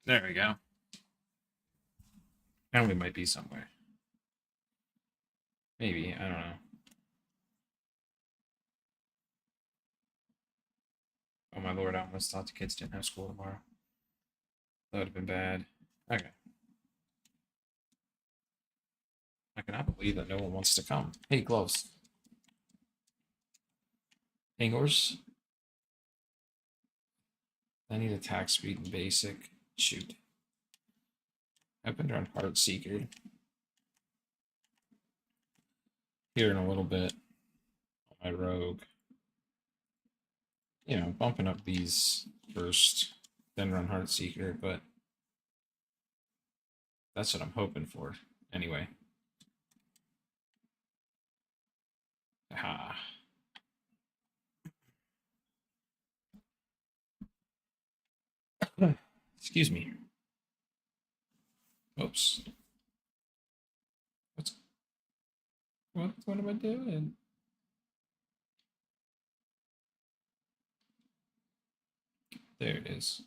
There we go. And we might be somewhere. Maybe, I don't know. Oh my lord, I almost thought the kids didn't have school tomorrow. That would have been bad. Okay. I cannot believe that no one wants to come. Hey, gloves. Angles. I need attack speed and basic. Shoot. I've been on Heart Seeker here in a little bit on my rogue. You know, bumping up these first, then run Heart Seeker, but that's what I'm hoping for. Anyway. Ah. Excuse me. Oops. What's what am I doing? There it is.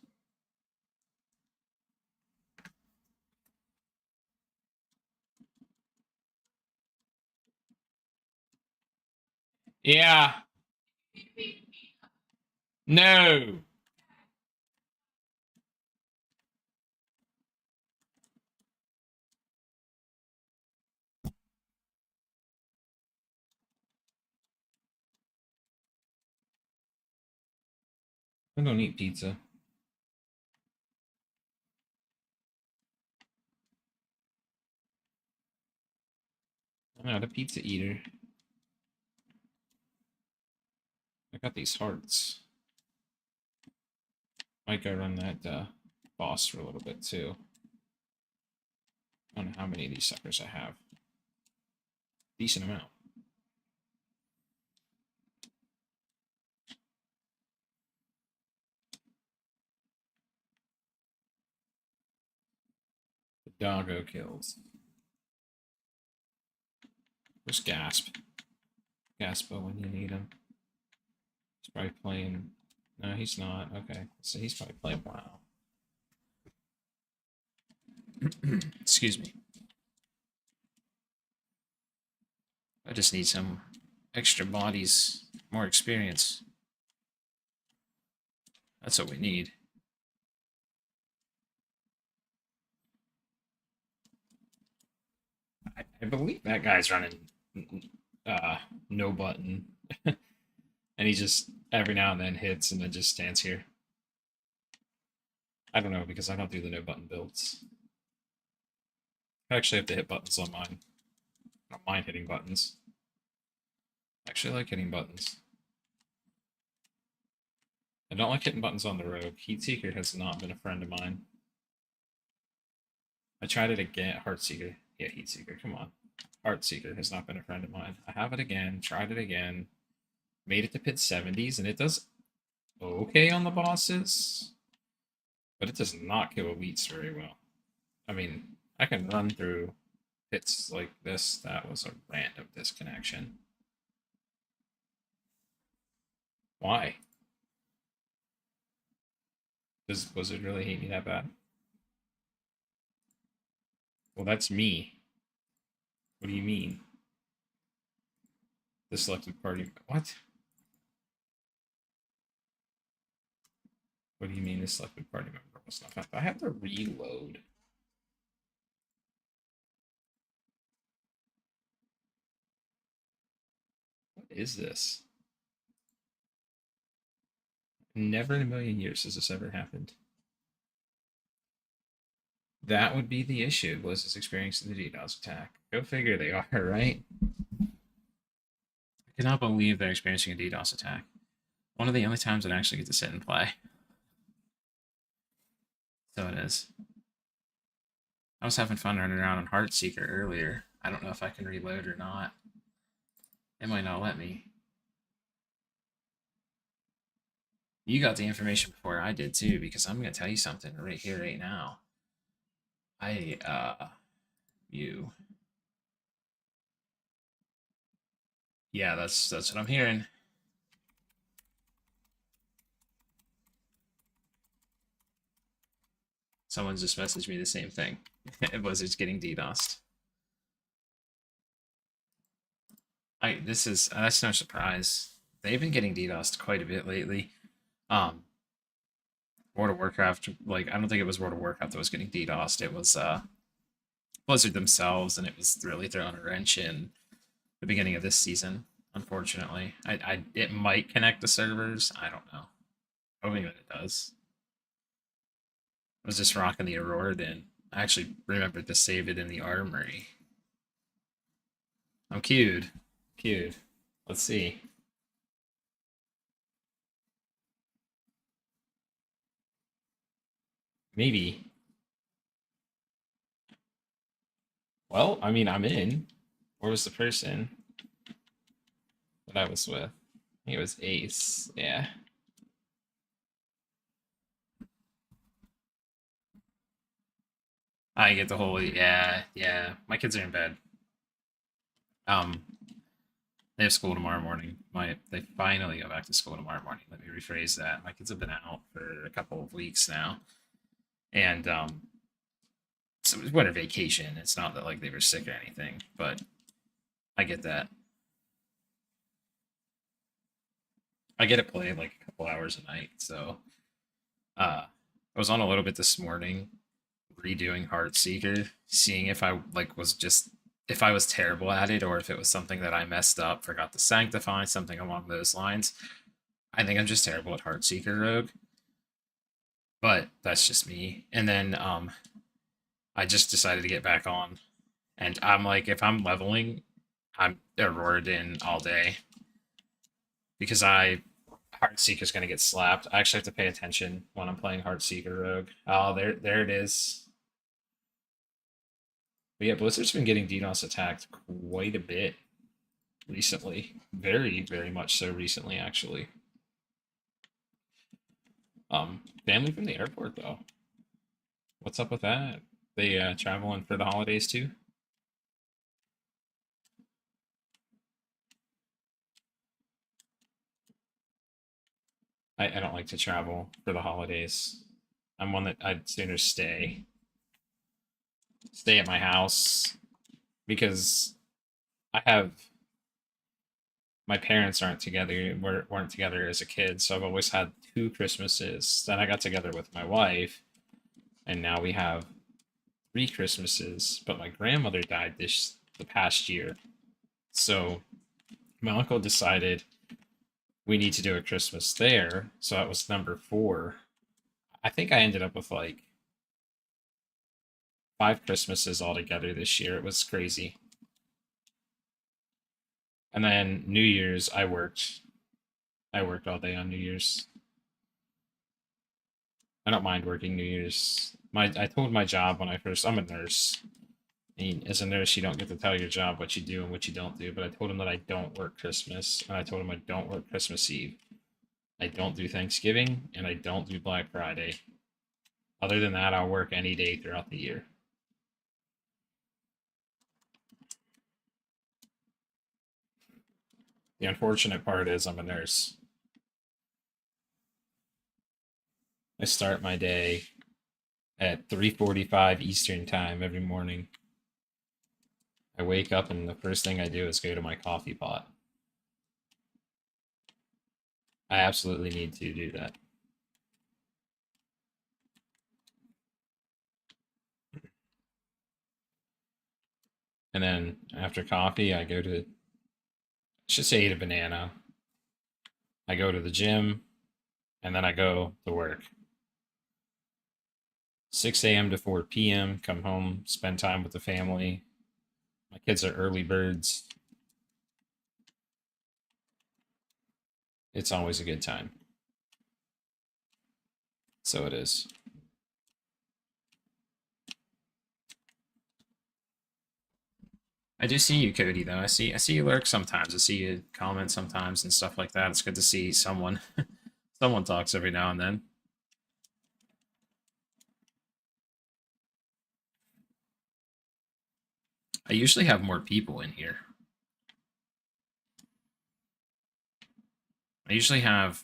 Yeah. No. I'm gonna eat pizza. I'm not a pizza eater. I got these hearts. Might go run that boss for a little bit too. I don't know how many of these suckers I have. Decent amount. The doggo kills. Where's Gasp? Gaspo when you need him. He's probably playing. No, he's not. Okay, so he's probably playing WoW. Excuse me. I just need some extra bodies, more experience. That's what we need. I believe that guy's running no button. And he just every now and then hits and then just stands here. I don't know because I don't do the no button builds. I actually have to hit buttons on mine. I don't mind hitting buttons. I actually like hitting buttons. I don't like hitting buttons on the rogue. Heatseeker has not been a friend of mine. I tried it again. Heartseeker. Yeah, Heatseeker. Come on. Heartseeker has not been a friend of mine. I have it again. Tried it again. Made it to pit 70s, and it does okay on the bosses, but it does not kill elites very well. I mean, I can run through pits like this. That was a random disconnection. Why? Does Blizzard really hate me that bad? Well, that's me. What do you mean? The selected party. What? What do you mean the selected party member was not found? I have to reload. What is this? Never in a million years has this ever happened. That would be the issue, was his experience in the DDoS attack. Go figure they are, right? I cannot believe they're experiencing a DDoS attack. One of the only times I actually get to sit and play. So it is. I was having fun running around on Heartseeker earlier. I don't know if I can reload or not. It might not let me. You got the information before I did too, because I'm gonna tell you something right here, right now. You. Yeah, that's what I'm hearing. Someone just messaged me the same thing. Blizzard's getting DDoSed. That's no surprise. They've been getting DDoSed quite a bit lately. Um, World of Warcraft, like I don't think it was World of Warcraft that was getting DDoSed. It was Blizzard themselves, and it was really throwing a wrench in the beginning of this season. Unfortunately, it might connect to servers. I don't know. Hoping that it does. I was just rocking the Aurora then. I actually remembered to save it in the armory. I'm queued. Queued. Let's see. Maybe. Well, I mean, I'm in. Where was the person that I was with? I think it was Ace. Yeah. I get the whole, yeah, yeah. My kids are in bed. Um, they have school tomorrow morning. They finally go back to school tomorrow morning. Let me rephrase that. My kids have been out for a couple of weeks now, and so it was winter vacation. It's not that like they were sick or anything, but I get that. I get to play like a couple hours a night, so I was on a little bit this morning, redoing Heartseeker, seeing if I like was just if I was terrible at it or if it was something that I messed up, forgot to sanctify, something along those lines. I think I'm just terrible at Heartseeker Rogue, but that's just me. And then I just decided to get back on, and I'm like, if I'm leveling, I'm Auroraed in all day because Heartseeker's gonna get slapped. I actually have to pay attention when I'm playing Heartseeker Rogue. Oh, there it is. But yeah, Blizzard's been getting DDoS attacked quite a bit recently. Very, very much so recently, actually. Family from the airport though. What's up with that? They traveling for the holidays too? I don't like to travel for the holidays. I'm one that I'd sooner stay at my house because I have my parents aren't together weren't together as a kid, so I've always had two Christmases. Then I got together with my wife, and now we have three Christmases. But my grandmother died the past year, so my uncle decided we need to do a Christmas there. So that was number four. I think I ended up with like five Christmases altogether this year. It was crazy. And then New Year's, I worked. I worked all day on New Year's. I don't mind working New Year's. I told my job when I'm a nurse. And as a nurse, you don't get to tell your job what you do and what you don't do. But I told him that I don't work Christmas, and I told him I don't work Christmas Eve. I don't do Thanksgiving, and I don't do Black Friday. Other than that, I'll work any day throughout the year. The unfortunate part is I'm a nurse. I start my day at 3:45 Eastern time every morning. I wake up and the first thing I do is go to my coffee pot. I absolutely need to do that. And then after coffee, I should say eat a banana. I go to the gym and then I go to work. 6 a.m. to 4 p.m., come home, spend time with the family. My kids are early birds. It's always a good time. So it is. I do see you, Cody, though. I see you lurk sometimes. I see you comment sometimes and stuff like that. It's good to see someone someone talks every now and then. I usually have more people in here. I usually have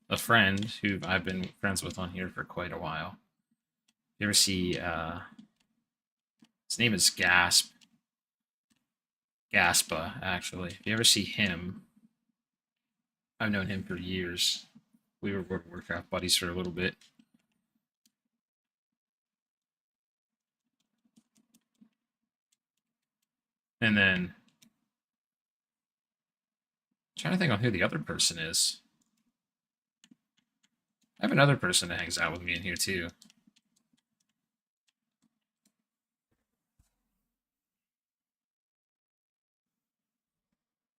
a friend who I've been friends with on here for quite a while. You ever see his name is Gaspa, actually. If you ever see him, I've known him for years. We were World of Warcraft buddies for a little bit. And then I'm trying to think on who the other person is. I have another person that hangs out with me in here too.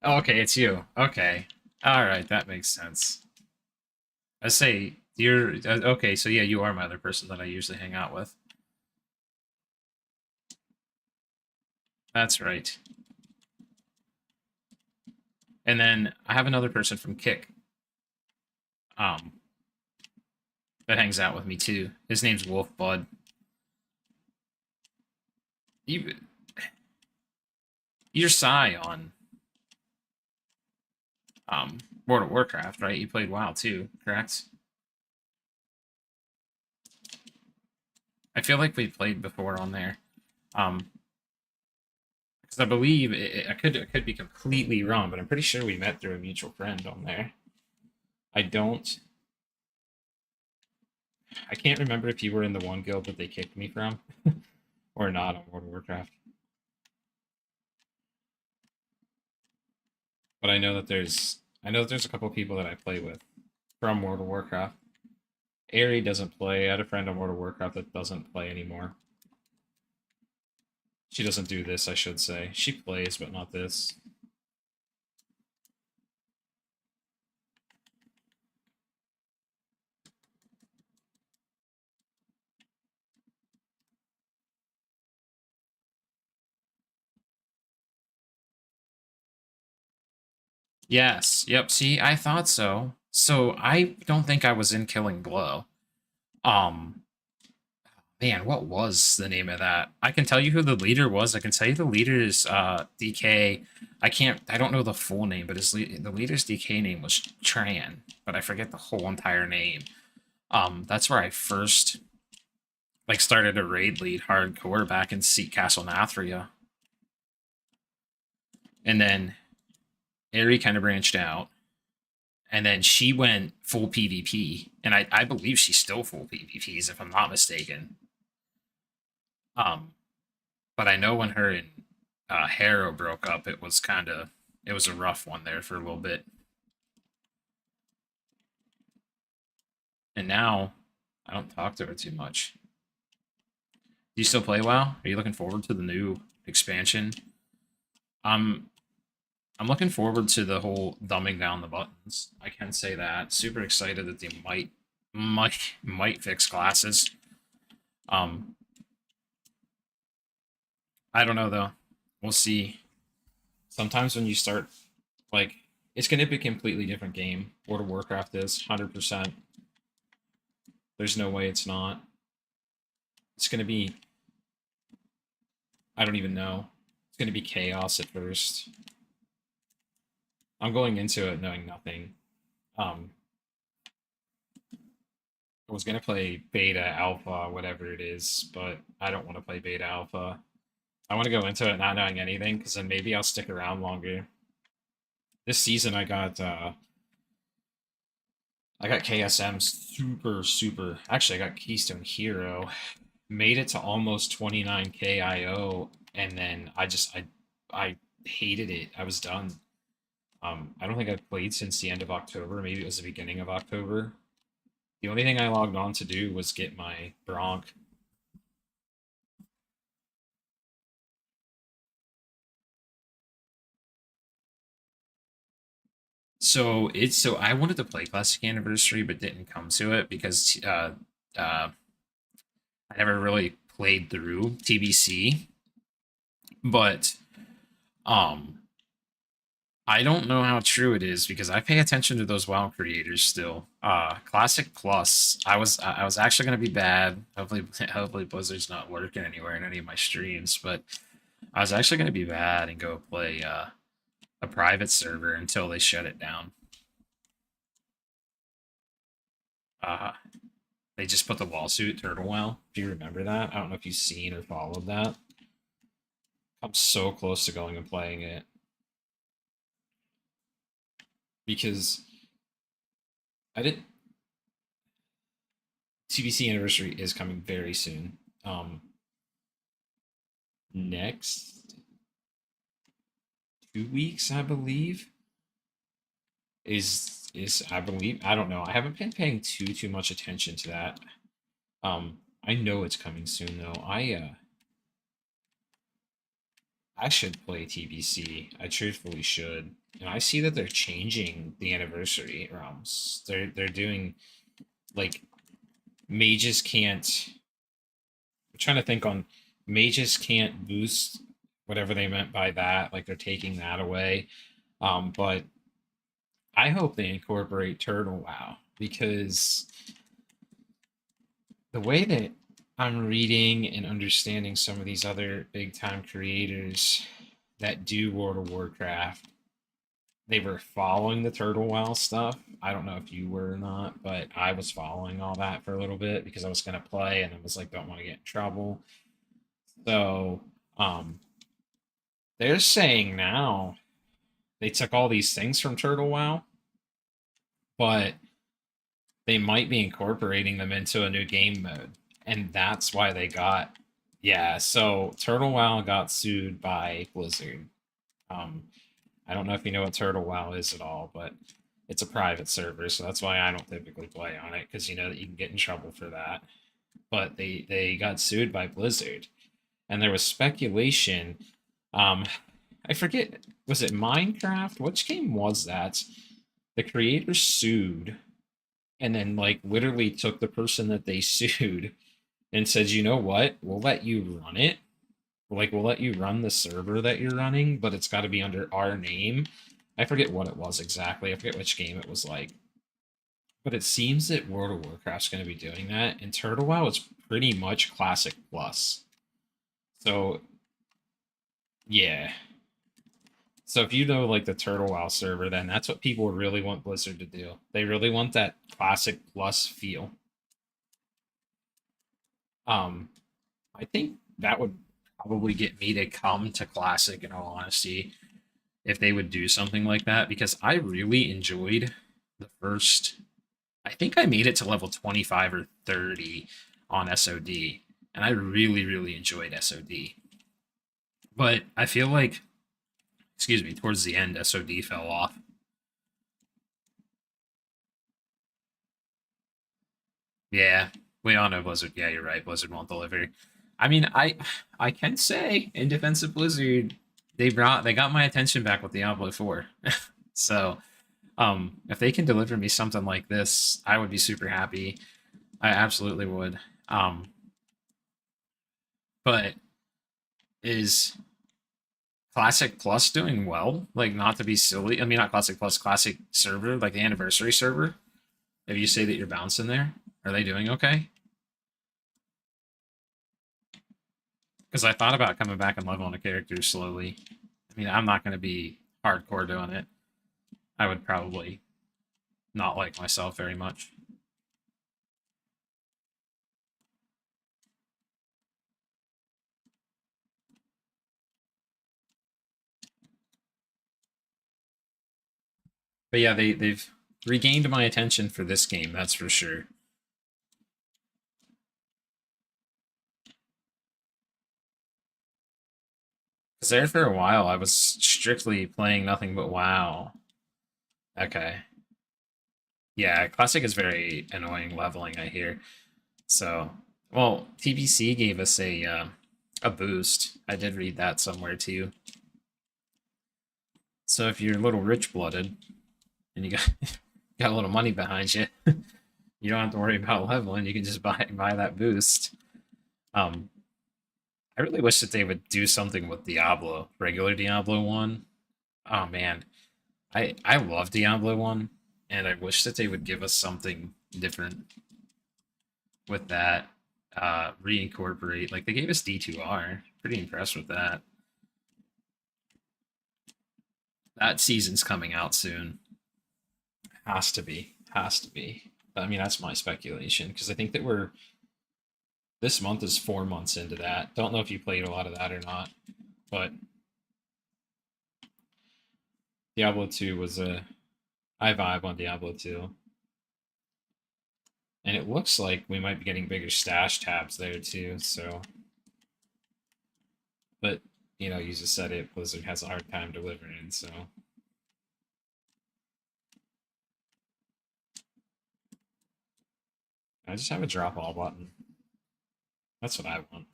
Oh, okay, it's you. Okay. All right, that makes sense. I say you're okay, so yeah, you are my other person that I usually hang out with. That's right. And then I have another person from Kick, um, that hangs out with me too. His name's Wolf Bud. You, you're Psy on World of Warcraft, right? You played WoW too, correct? I feel like we played before on there. Um, because I believe I could be completely wrong, but I'm pretty sure we met through a mutual friend on there. I don't. I can't remember if you were in the one guild that they kicked me from or not on World of Warcraft. But I know that there's a couple people that I play with from World of Warcraft. Aerie doesn't play. I had a friend on World of Warcraft that doesn't play anymore. She doesn't do this, I should say. She plays, but not this. Yes. Yep. See, I thought so. So I don't think I was in Killing Blow. Um, man, what was the name of that? I can tell you who the leader was. I can tell you the leader's DK. I don't know the full name, but the leader's DK name was Tran, but I forget the whole entire name. That's where I first like started a raid lead hardcore back in Seat Castle Nathria. And then Aerie kind of branched out. And then she went full PvP. And I believe she's still full PvPs, if I'm not mistaken. Um, but I know when her and Harrow broke up, it was a rough one there for a little bit. And now I don't talk to her too much. Do you still play WoW? Are you looking forward to the new expansion? I'm I'm looking forward to the whole dumbing down the buttons. I can say that. Super excited that they might fix classes. Um, I don't know though. We'll see. Sometimes when you start, like, it's going to be a completely different game. World of Warcraft is 100%. There's no way it's not. It's going to be. I don't even know. It's going to be chaos at first. I'm going into it knowing nothing. Um, I was gonna play beta, alpha, whatever it is, but I don't want to play beta, alpha. I want to go into it not knowing anything, because then maybe I'll stick around longer. This season, I got KSM super. Actually, I got Keystone Hero. Made it to almost 29k IO, and then I hated it. I was done. I don't think I've played since the end of October. Maybe it was the beginning of October. The only thing I logged on to do was get my Bronc. So I wanted to play Classic Anniversary but didn't come to it because I never really played through TBC. But um I don't know how true it is because I pay attention to those WoW creators still. Classic Plus, I was actually gonna be bad. Hopefully Blizzard's not lurking anywhere in any of my streams, but I was actually gonna be bad and go play a private server until they shut it down. Uh, They just put the lawsuit Turtle Wow. Do you remember that? I don't know if you've seen or followed that. I'm so close to going and playing it because I didn't. TBC anniversary is coming very soon. Next 2 weeks, I believe, is I believe, I don't know. I haven't been paying too much attention to that. I know it's coming soon though. I should play TBC. I truthfully should. And I see that they're changing the anniversary realms. They're doing like mages can't. I'm trying to think on mages can't boost whatever they meant by that. Like they're taking that away. But I hope they incorporate Turtle WoW because the way that I'm reading and understanding some of these other big time creators that do World of Warcraft, they were following the Turtle WoW stuff. I don't know if you were or not, but I was following all that for a little bit because I was going to play and I was like, don't want to get in trouble. So, they're saying now they took all these things from Turtle WoW, but they might be incorporating them into a new game mode. And that's why they got, yeah. So Turtle WoW got sued by Blizzard. Um, I don't know if you know what Turtle WoW is at all, but it's a private server, so that's why I don't typically play on it because you know that you can get in trouble for that. But they got sued by Blizzard, and there was speculation. Um, I forget, was it Minecraft? Which game was that? The creators sued, and then like literally took the person that they sued and said, you know what? We'll let you run it. Like we'll let you run the server that you're running, but it's got to be under our name. I forget what it was exactly. I forget which game it was like. But it seems that World of Warcraft's going to be doing that, and Turtle WoW is pretty much Classic Plus. So yeah. So if you know like the Turtle WoW server, then that's what people really want Blizzard to do. They really want that Classic Plus feel. Um, I think that would probably get me to come to Classic in all honesty if they would do something like that because I really enjoyed the first. I think I made it to level 25 or 30 on SOD, and I really enjoyed SOD. But I feel like, excuse me, towards the end, SOD fell off. Yeah, we all know Blizzard. Yeah, you're right. Blizzard won't deliver. I mean, I can say in defense of Blizzard, they got my attention back with Diablo 4. So if they can deliver me something like this, I would be super happy. I absolutely would. But is Classic Plus doing well? Like, not to be silly. I mean, not Classic Plus, Classic server, like the anniversary server. If you say that you're bouncing there, are they doing okay? Because I thought about coming back and leveling a character slowly. I mean, I'm not going to be hardcore doing it. I would probably not like myself very much. But yeah, they've regained my attention for this game, that's for sure. Because there for a while, I was strictly playing nothing but WoW. Okay. Yeah, Classic is very annoying leveling, I hear. So, well, TBC gave us a boost. I did read that somewhere too. So if you're a little rich blooded and you got got a little money behind you, you don't have to worry about leveling. You can just buy that boost. Um, I really wish that they would do something with Diablo, regular Diablo one. Oh man, I love Diablo one, and I wish that they would give us something different with that. Reincorporate like they gave us D2R. Pretty impressed with that. That season's coming out soon. Has to be. Has to be. I mean, that's my speculation because I think that this month is 4 months into that. Don't know if you played a lot of that or not, but Diablo 2 was a I vibe on Diablo 2. And it looks like we might be getting bigger stash tabs there too, so but you just said it, Blizzard has a hard time delivering, so I just have a drop all button. That's what I want.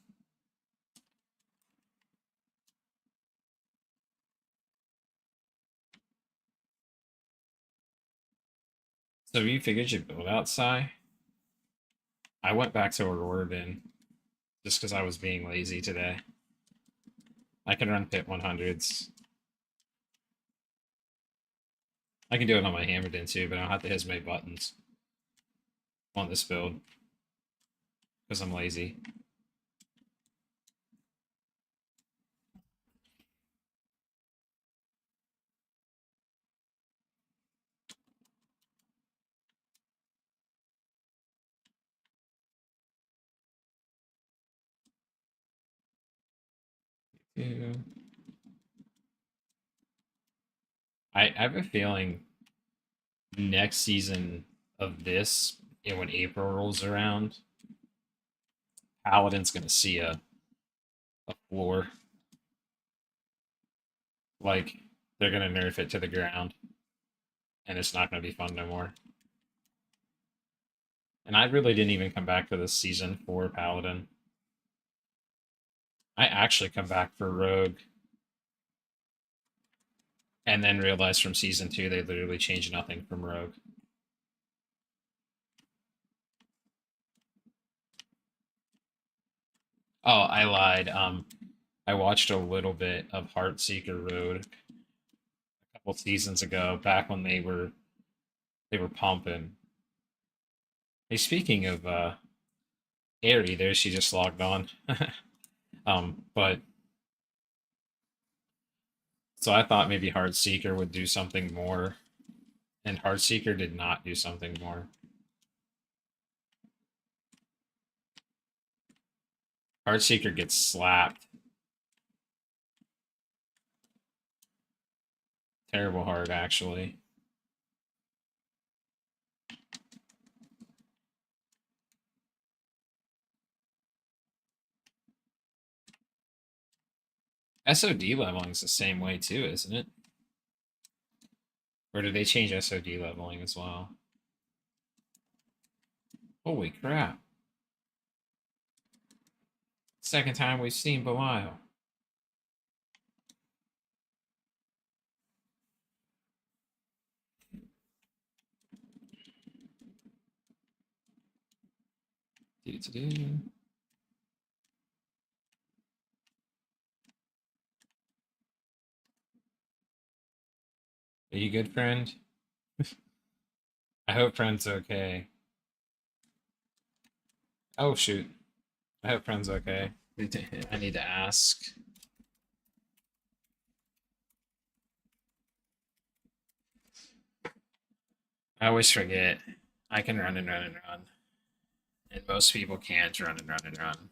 So you figured you'd build outside? I went back to Aurora just because I was being lazy today. I can run pit 100s. I can do it on my Hammerden too, but I don't have to hit as many buttons on this build because I'm lazy. Yeah. I have a feeling next season of this, when April rolls around, Paladin's going to see a floor. Like, they're going to nerf it to the ground, and it's not going to be fun no more. And I really didn't even come back to this season for Paladin. I actually come back for Rogue, and then realized from season 2 they literally changed nothing from Rogue. Oh, I lied. I watched a little bit of Heartseeker Road a couple seasons ago, back when they were pumping. Hey, speaking of Aerie, there she just logged on. But so I thought maybe Heartseeker would do something more, and Heartseeker did not do something more. Heartseeker gets slapped. Terrible hard, actually. SOD leveling is the same way too, isn't it? Or did they change SOD leveling as well? Holy crap. Second time we've seen Belial. Do-do-do. Are you good, friend? I hope friend's okay. Oh, shoot. I hope friend's okay. I need to ask. I always forget. I can run and run and run. And most people can't run and run and run.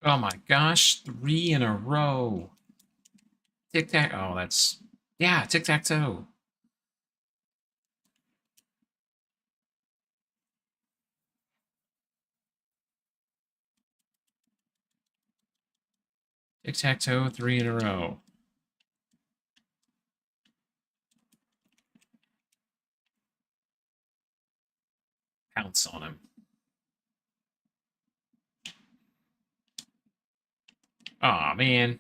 Oh my gosh, 3 in a row. Tic tac. Oh, that's. Yeah, tic tac toe. Tic tac toe, 3 in a row. Pounce on him. Aw, man.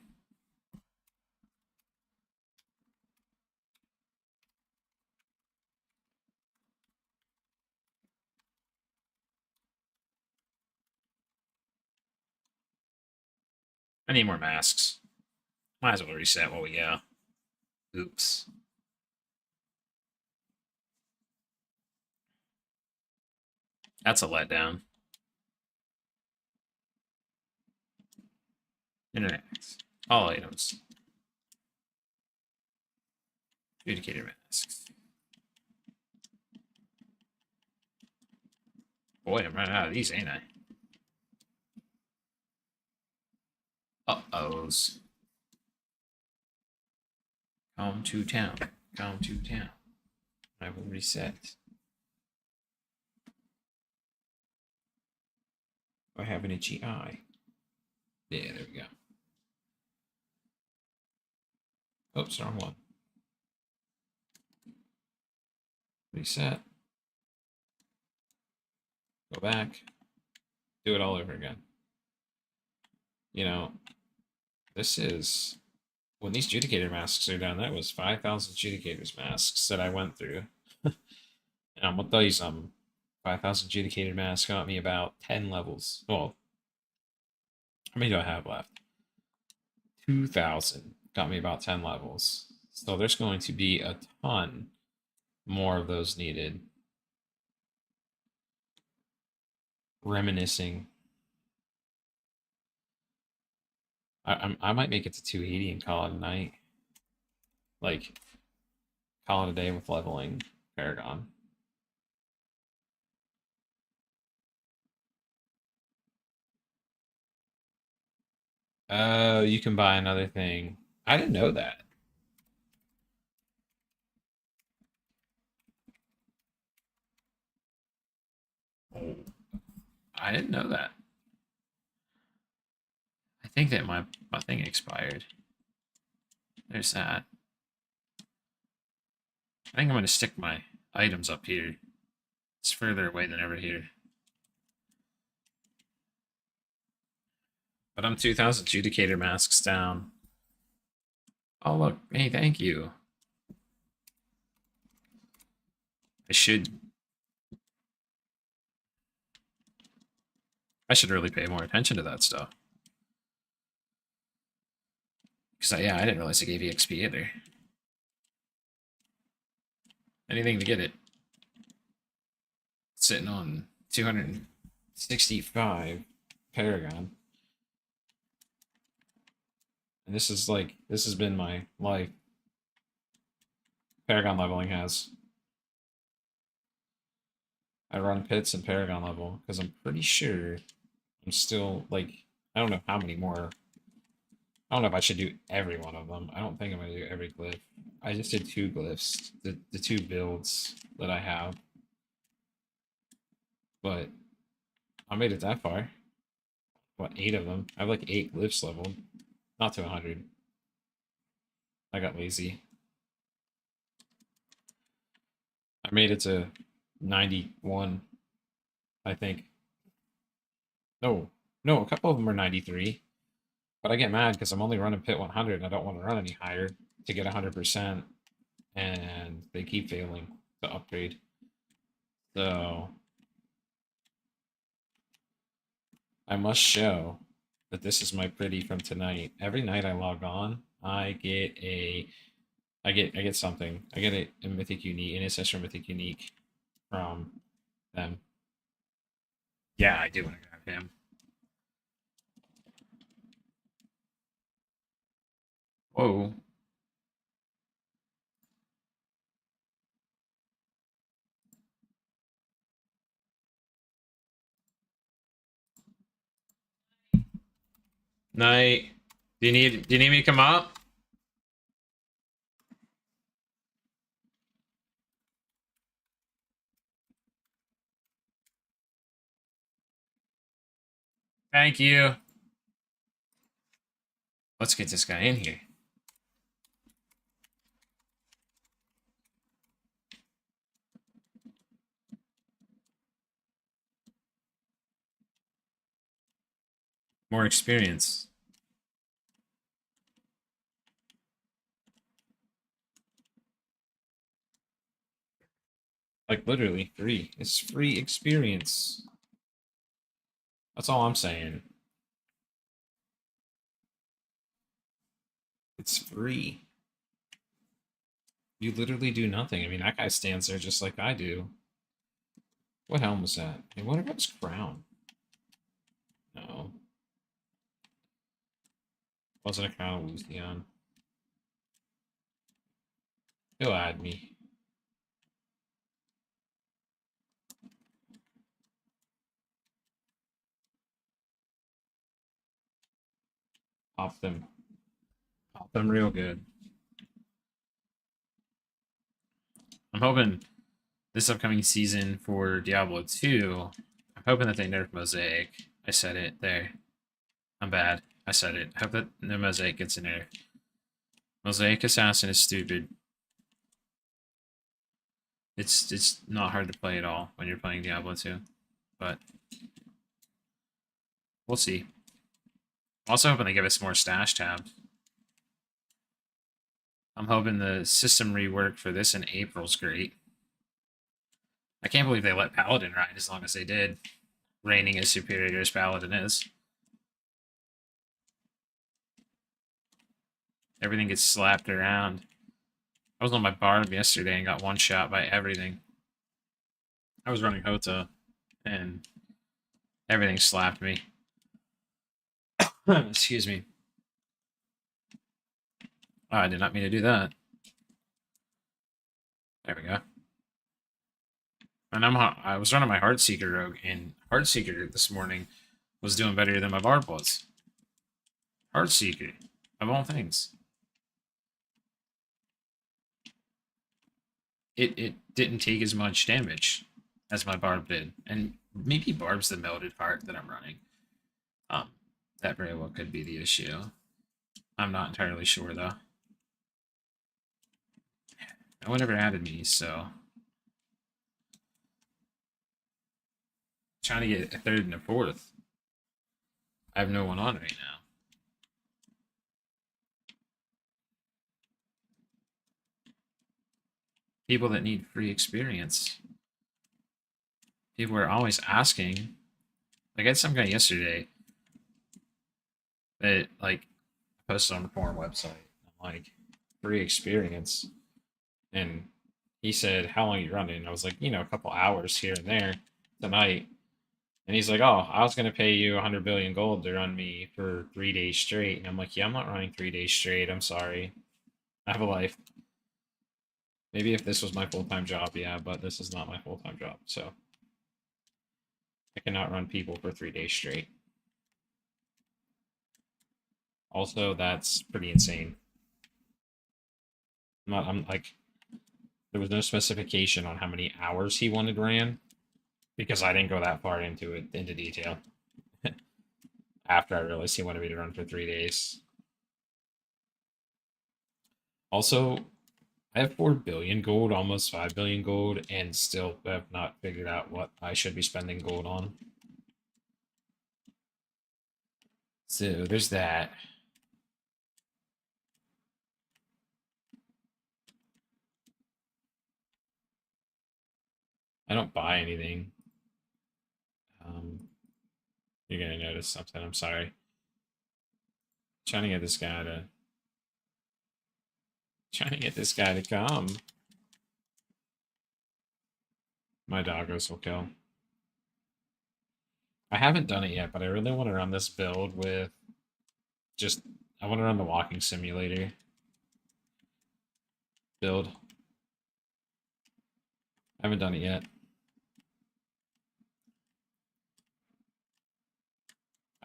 I need more masks. Might as well reset while we go. Oops. That's a letdown. Internet. All items. Adjudicator masks. Boy, I'm running out of these, ain't I? Uh-ohs. Come to town. Come to town. I will reset. Do I have an itchy eye? Yeah, there we go. Oops, wrong one. Reset. Go back. Do it all over again. You know, this is when these Judicator masks are done. That was 5,000 Judicators masks that I went through. And I'm gonna tell you something. 5,000 Judicator masks got me about 10 levels. Well, how many do I have left? 2,000 got me about 10 levels. So there's going to be a ton more of those needed. Reminiscing. I might make it to 280 and call it a night. Like, call it a day with leveling Paragon. Oh, you can buy another thing. I didn't know that. Oh, I didn't know that. I think that my thing expired. There's that. I think I'm going to stick my items up here. It's further away than over here. But I'm 2,000 Judicator masks down. Oh, look. Hey, thank you. I should really pay more attention to that stuff. Because, yeah, I didn't realize it gave you XP either. Anything to get it. Sitting on 265 Paragon. And this is like, this has been my life. Paragon leveling has. I run pits and Paragon level because I'm pretty sure I'm still like, I don't know how many more. I don't know if I should do every one of them. I don't think I'm going to do every glyph. I just did 2 glyphs, the 2 builds that I have. But I made it that far. What, 8 of them? I have like 8 glyphs leveled. Not to 100. I got lazy. I made it to 91, I think. No, a couple of them are 93. But I get mad because I'm only running pit 100 and I don't want to run any higher to get 100%. And they keep failing to upgrade. So I must show that this is my pretty from tonight. Every night I log on, I get something. I get a mythic unique, an ancestral mythic unique from them. Yeah, I do want to grab him. Whoa. Night. Do you need me to come up? Thank you. Let's get this guy in here. More experience. Like literally free. It's free experience. That's all I'm saying. It's free. You literally do nothing. I mean, that guy stands there just like I do. What helm was that? Hey, what about his crown? No. Wasn't a crown of Luthien. He'll add me. Pop them. Pop them real good. I'm hoping this upcoming season for Diablo 2, I'm hoping that they nerf Mosaic. I said it there. I'm bad. I said it. I hope that the Mosaic gets a nerf. Mosaic Assassin is stupid. It's not hard to play at all when you're playing Diablo 2, but we'll see. I'm also hoping they give us more stash tabs. I'm hoping the system rework for this in April's great. I can't believe they let Paladin ride as long as they did. Reigning as superior as Paladin is. Everything gets slapped around. I was on my Barb yesterday and got one shot by everything. I was running Hota and everything slapped me. Excuse me. Oh, I did not mean to do that. There we go. And I was running my Heartseeker rogue, and Heartseeker this morning was doing better than my Barb was. Heartseeker, of all things. It didn't take as much damage as my Barb did. And maybe Barb's the melded part that I'm running. That very well could be the issue. I'm not entirely sure though. No one ever added me, so trying to get a third and a fourth. I have no one on right now. People that need free experience. People are always asking. Like I had some guy yesterday that like posted on the forum website. I'm like, free experience. And he said, how long are you running? And I was like, a couple hours here and there tonight. And he's like, oh, I was going to pay you 100 billion gold to run me for 3 days straight. And I'm like, yeah, I'm not running 3 days straight. I'm sorry. I have a life. Maybe if this was my full-time job, yeah, but this is not my full-time job. So I cannot run people for 3 days straight. Also, that's pretty insane. I'm like, there was no specification on how many hours he wanted ran because I didn't go that far into detail. After I realized he wanted me to run for 3 days. Also, I have 4 billion gold, almost 5 billion gold, and still have not figured out what I should be spending gold on. So there's that. I don't buy anything. You're gonna notice something. I'm sorry. Trying to get this guy to come. My doggos will kill. I haven't done it yet, but I really want to run this build with just I want to run the walking simulator build. I haven't done it yet.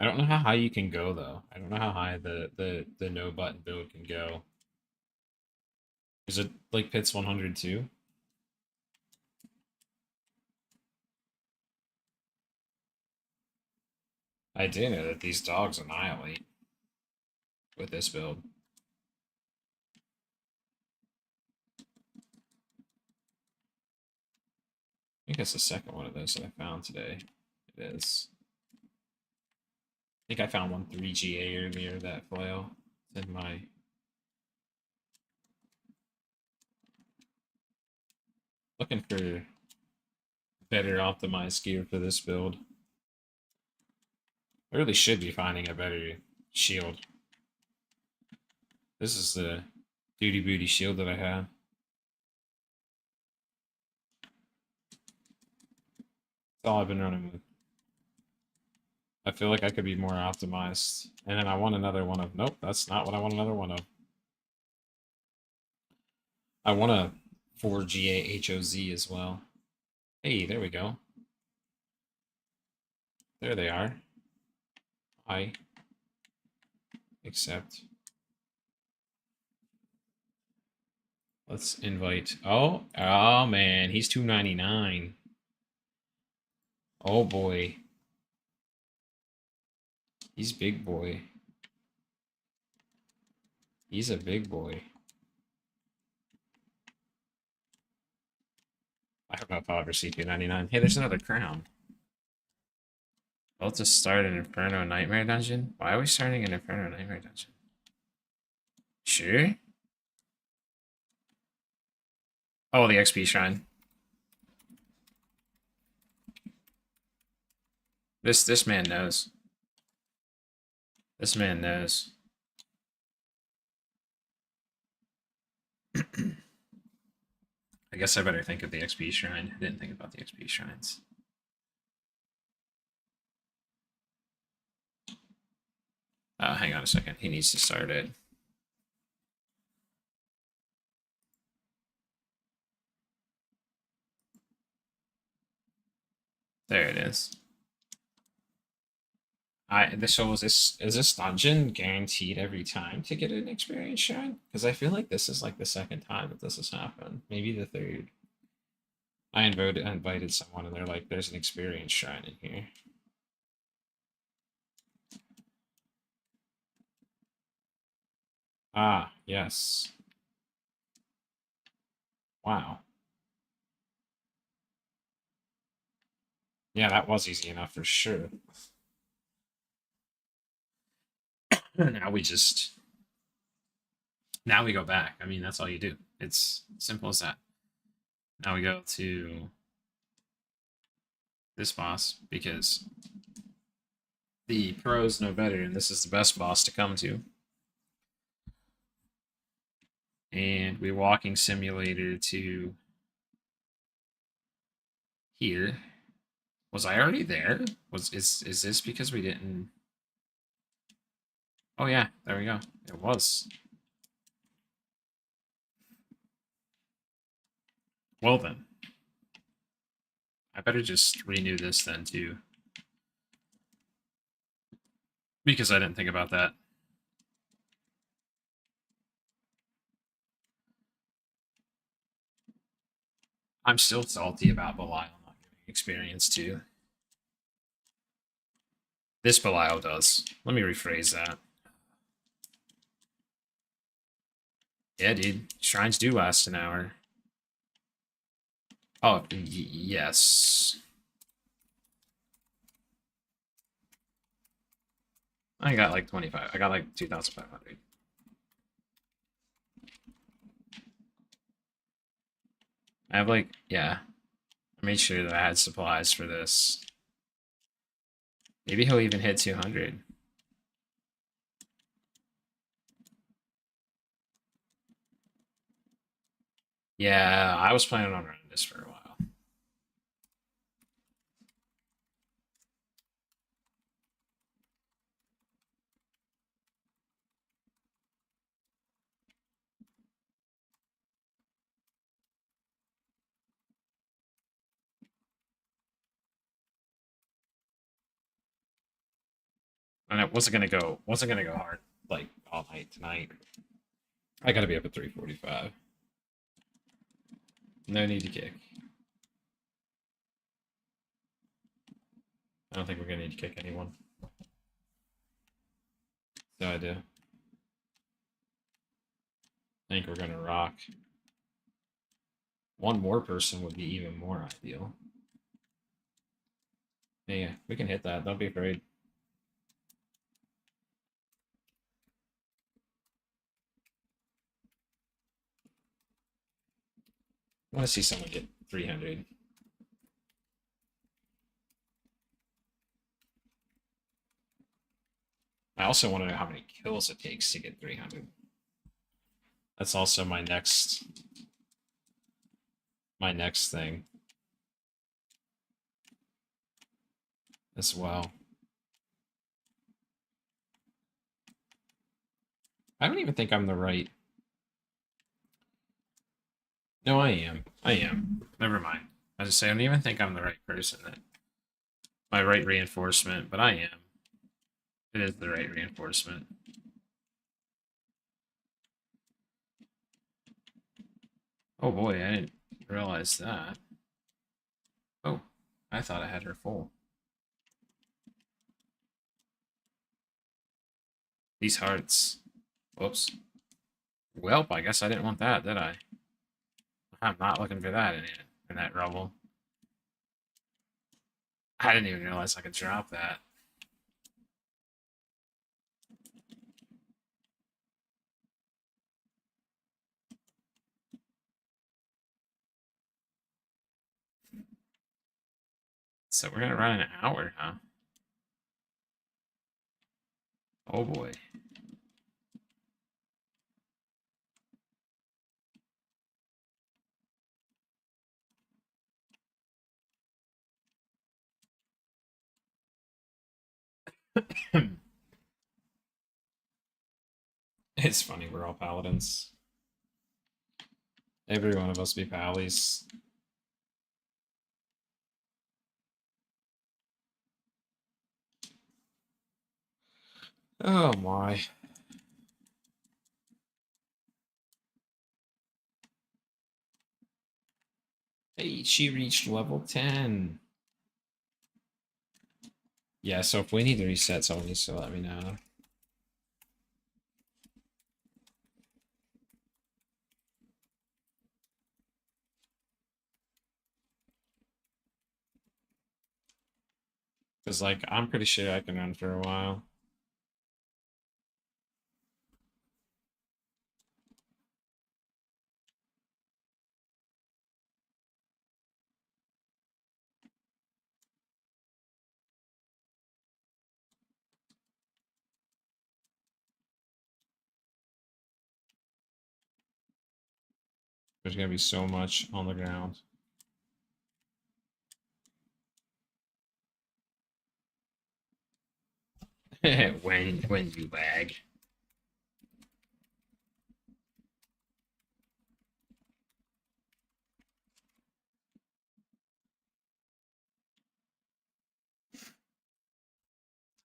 I don't know how high you can go though. I don't know how high the no button build can go. Is it like Pitts 100 too? I do know that these dogs annihilate with this build. I think that's the second one of those that I found today. It is. I think I found one 3GA earlier, that flail. It's in my... Looking for better optimized gear for this build. I really should be finding a better shield. This is the duty booty shield that I have. That's all I've been running with. I feel like I could be more optimized. And then I want another one of, nope, that's not what I want another one of. I want a 4GA HOZ as well. Hey, there we go. There they are. I accept. Let's invite. Oh man, he's 299. Oh boy. He's big boy. He's a big boy. I don't know if I'll ever see 299. Hey, there's another crown. Well, to start an Inferno Nightmare Dungeon? Why are we starting an Inferno Nightmare Dungeon? Sure. Oh, the XP Shrine. This man knows. This man knows. I guess I better think of the XP Shrine. I didn't think about the XP Shrines. Hang on a second. He needs to start it. There it is. So is this dungeon guaranteed every time to get an experience shrine? Because I feel like this is like the second time that this has happened. Maybe the third. I invited someone and they're like, there's an experience shrine in here. Ah, yes. Wow. Yeah, that was easy enough for sure. Now now we go back. I mean, that's all you do. It's simple as that. Now we go to this boss because the pros know better, and this is the best boss to come to. And we walking simulator to here. Was I already there? Is this because we didn't? Oh yeah, there we go. It was. Well then, I better just renew this then too, because I didn't think about that. I'm still salty about Belial not getting experience too. This Belial does. Let me rephrase that. Yeah, dude. Shrines do last an hour. Oh, yes. I got like 25. I got like 2,500. I have like, yeah. I made sure that I had supplies for this. Maybe he'll even hit 200. Yeah, I was planning on running this for a while. And it wasn't gonna go hard like all night tonight. I gotta be up at 3:45. No need to kick. I don't think we're gonna need to kick anyone. No idea. I think we're gonna rock. One more person would be even more ideal. Yeah, we can hit that. Don't be afraid. I want to see someone get 300. I also want to know how many kills it takes to get 300. That's also my next thing. as well. I don't even think I'm the right. No, I am. I am. Never mind. I just say I don't even think I'm the right person. That my right reinforcement, but I am. It is the right reinforcement. Oh boy, I didn't realize that. Oh, I thought I had her full. These hearts. Whoops. Well, I guess I didn't want that, did I? I'm not looking for that in that rubble. I didn't even realize I could drop that. So we're gonna run an hour, huh? Oh boy. It's funny, we're all paladins. Every one of us be pallies. Oh my. Hey, she reached level 10. Yeah, so if we need to reset, someone needs to let me know. Because, like, I'm pretty sure I can run for a while. There's gonna be so much on the ground. when you lag.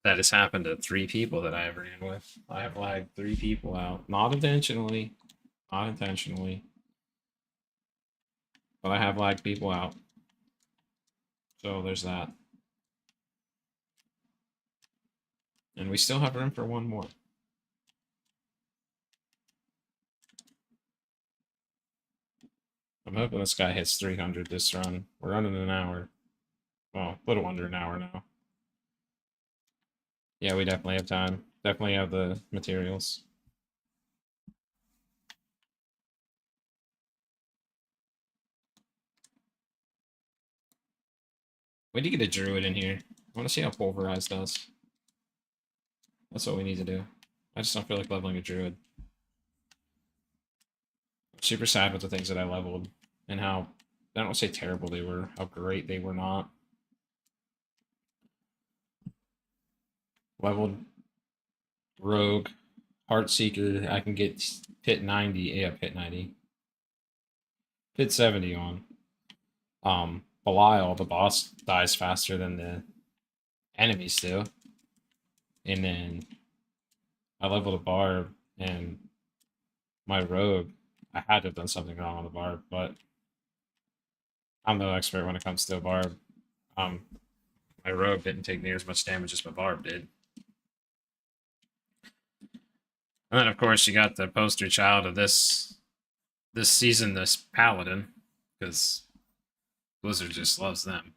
That has happened to 3 people that I've ran with. I have lagged 3 people out. Not intentionally. Not intentionally. But I have lagged people out. So there's that. And we still have room for one more. I'm hoping this guy hits 300 this run. We're running an hour. Well, a little under an hour now. Yeah, we definitely have time. Definitely have the materials. We need to get a druid in here. I want to see how pulverized does. That's what we need to do. I just don't feel like leveling a druid. I'm super sad with the things that I leveled and how I don't want to say terrible they were, how great they were not. Leveled rogue, heartseeker. I can get pit 90. Yeah, pit 90. Pit 70 on. Belial, the boss dies faster than the enemies do. And then I leveled a barb and my rogue. I had to have done something wrong on the barb, but I'm no expert when it comes to a barb. Um, my rogue didn't take near as much damage as my barb did. And then, of course, you got the poster child of this season, this paladin, because Blizzard just loves them.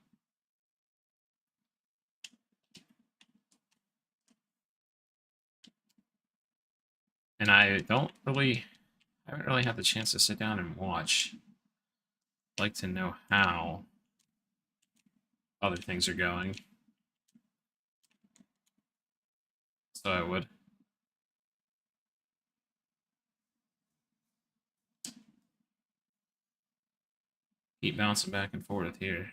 And I haven't really had the chance to sit down and watch. I'd like to know how other things are going. So I would. Keep bouncing back and forth here.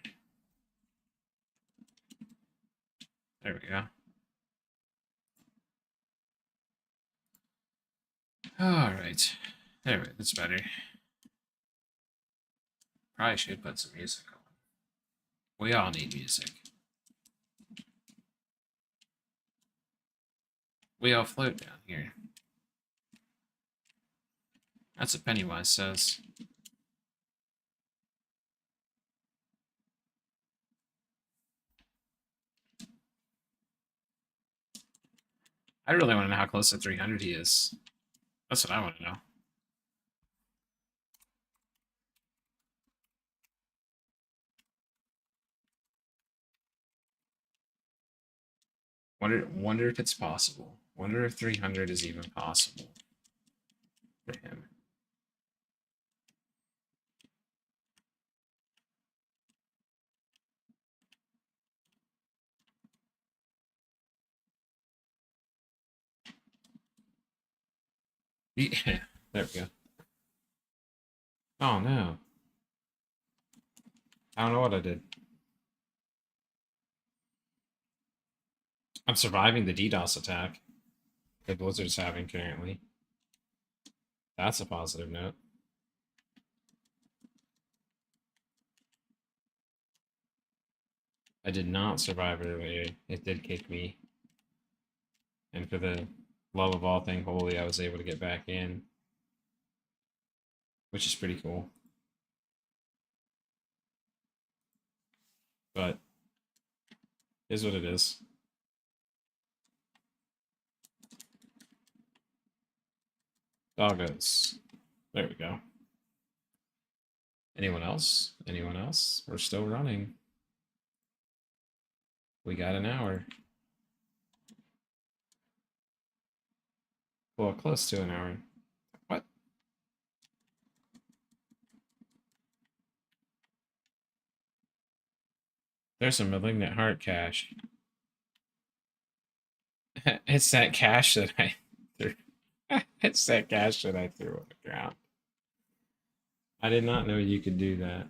There we go. All right. There we go. That's better. Probably should put some music on. We all need music. We all float down here. That's what Pennywise says. I really want to know how close to 300 he is. That's what I want to know. Wonder if it's possible. Wonder if 300 is even possible for him. Yeah, there we go. Oh no. I don't know what I did. I'm surviving the DDoS attack that Blizzard's having currently. That's a positive note. I did not survive earlier. It did kick me. And for the love of all thing holy, I was able to get back in, which is pretty cool. But is what it is. Doggos. There we go. Anyone else? Anyone else? We're still running. We got an hour. Well, close to an hour. What? There's a malignant heart cache. It's that cache that I threw. It's that cache that I threw on the ground. I did not know you could do that.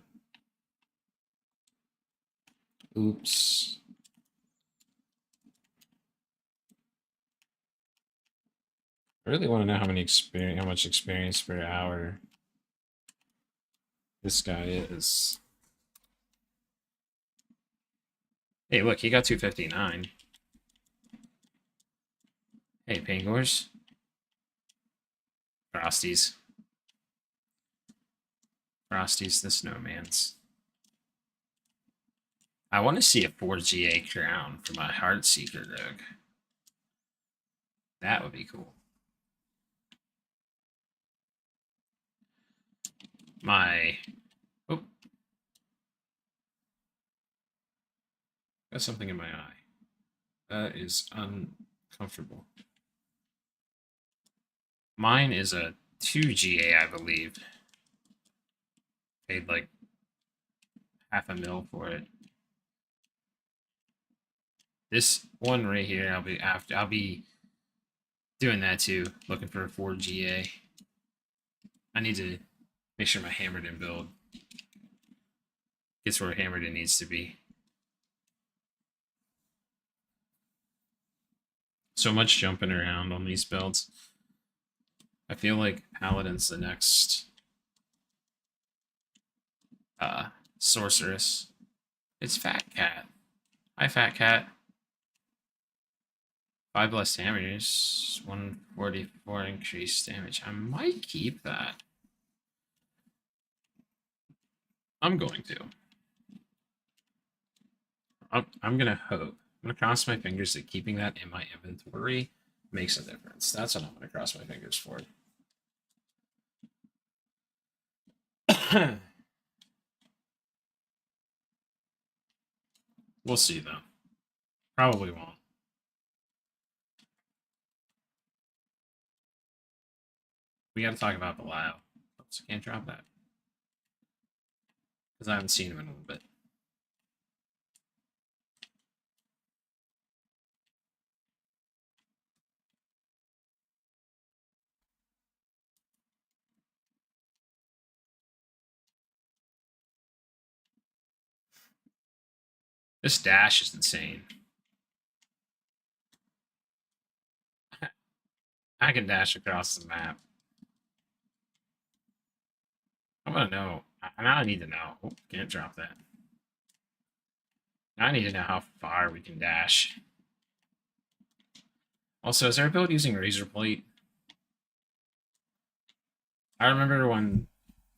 Oops. I really want to know how much experience per hour this guy is. Hey, look, he got 259. Hey, Pangors. Frosties. Frosties the Snowmans. I want to see a 4GA crown for my Heartseeker Rogue. That would be cool. My... Oh. Got something in my eye. That is uncomfortable. Mine is a 2GA, I believe. Paid like $500,000 for it. This one right here, I'll be doing that too, looking for a 4GA. I need to make sure my Hammerden build gets where Hammerden needs to be. So much jumping around on these builds. I feel like Paladin's the next sorceress. It's Fat Cat. Hi, Fat Cat. 5 less damage, 144 increased damage. I might keep that. I'm going to. I'm gonna hope. I'm gonna cross my fingers that keeping that in my inventory makes a difference. That's what I'm gonna cross my fingers for. We'll see though. Probably won't. We got to talk about Belial. Oops, I can't drop that because I haven't seen him in a little bit. This dash is insane. I can dash across the map. I want to know. Now I need to know. Oh, can't drop that. Now I need to know how far we can dash. Also, is our build using Razor Plate? I remember when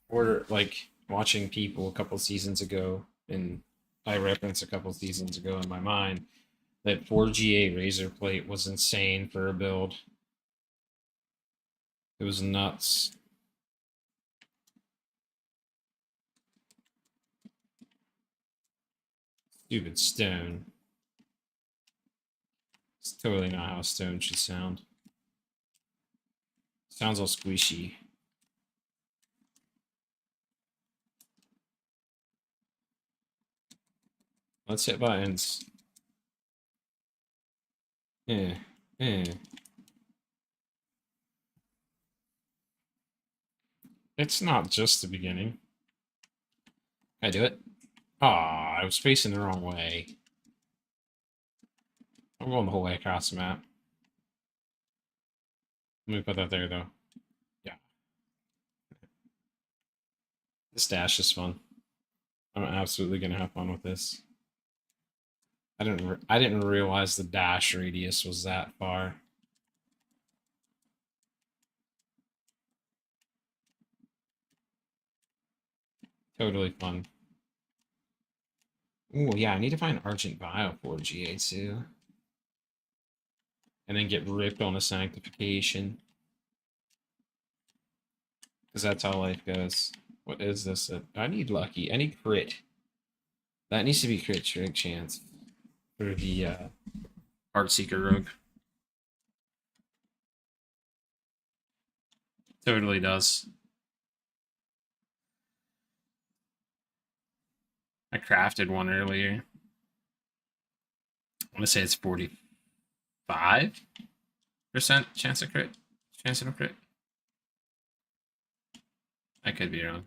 we're like watching people a couple seasons ago, and I referenced a couple seasons ago in my mind that 4GA Razor Plate was insane for a build. It was nuts. Stupid stone. It's totally not how stone should sound. Sounds all squishy. Let's hit buttons. Eh, eh. It's not just the beginning. Can I do it? Ah, I was facing the wrong way. I'm going the whole way across the map. Let me put that there, though. Yeah. This dash is fun. I'm absolutely gonna have fun with this. I didn't realize the dash radius was that far. Totally fun. Ooh, yeah, I need to find Argent Bio for GA too. And then get ripped on a sanctification. Because that's how life goes. What is this? I need lucky. I need crit. That needs to be crit trick chance for the Heartseeker Rogue. Totally does. I crafted one earlier. I want to say it's 45% chance of crit. Chance of a crit. I could be wrong.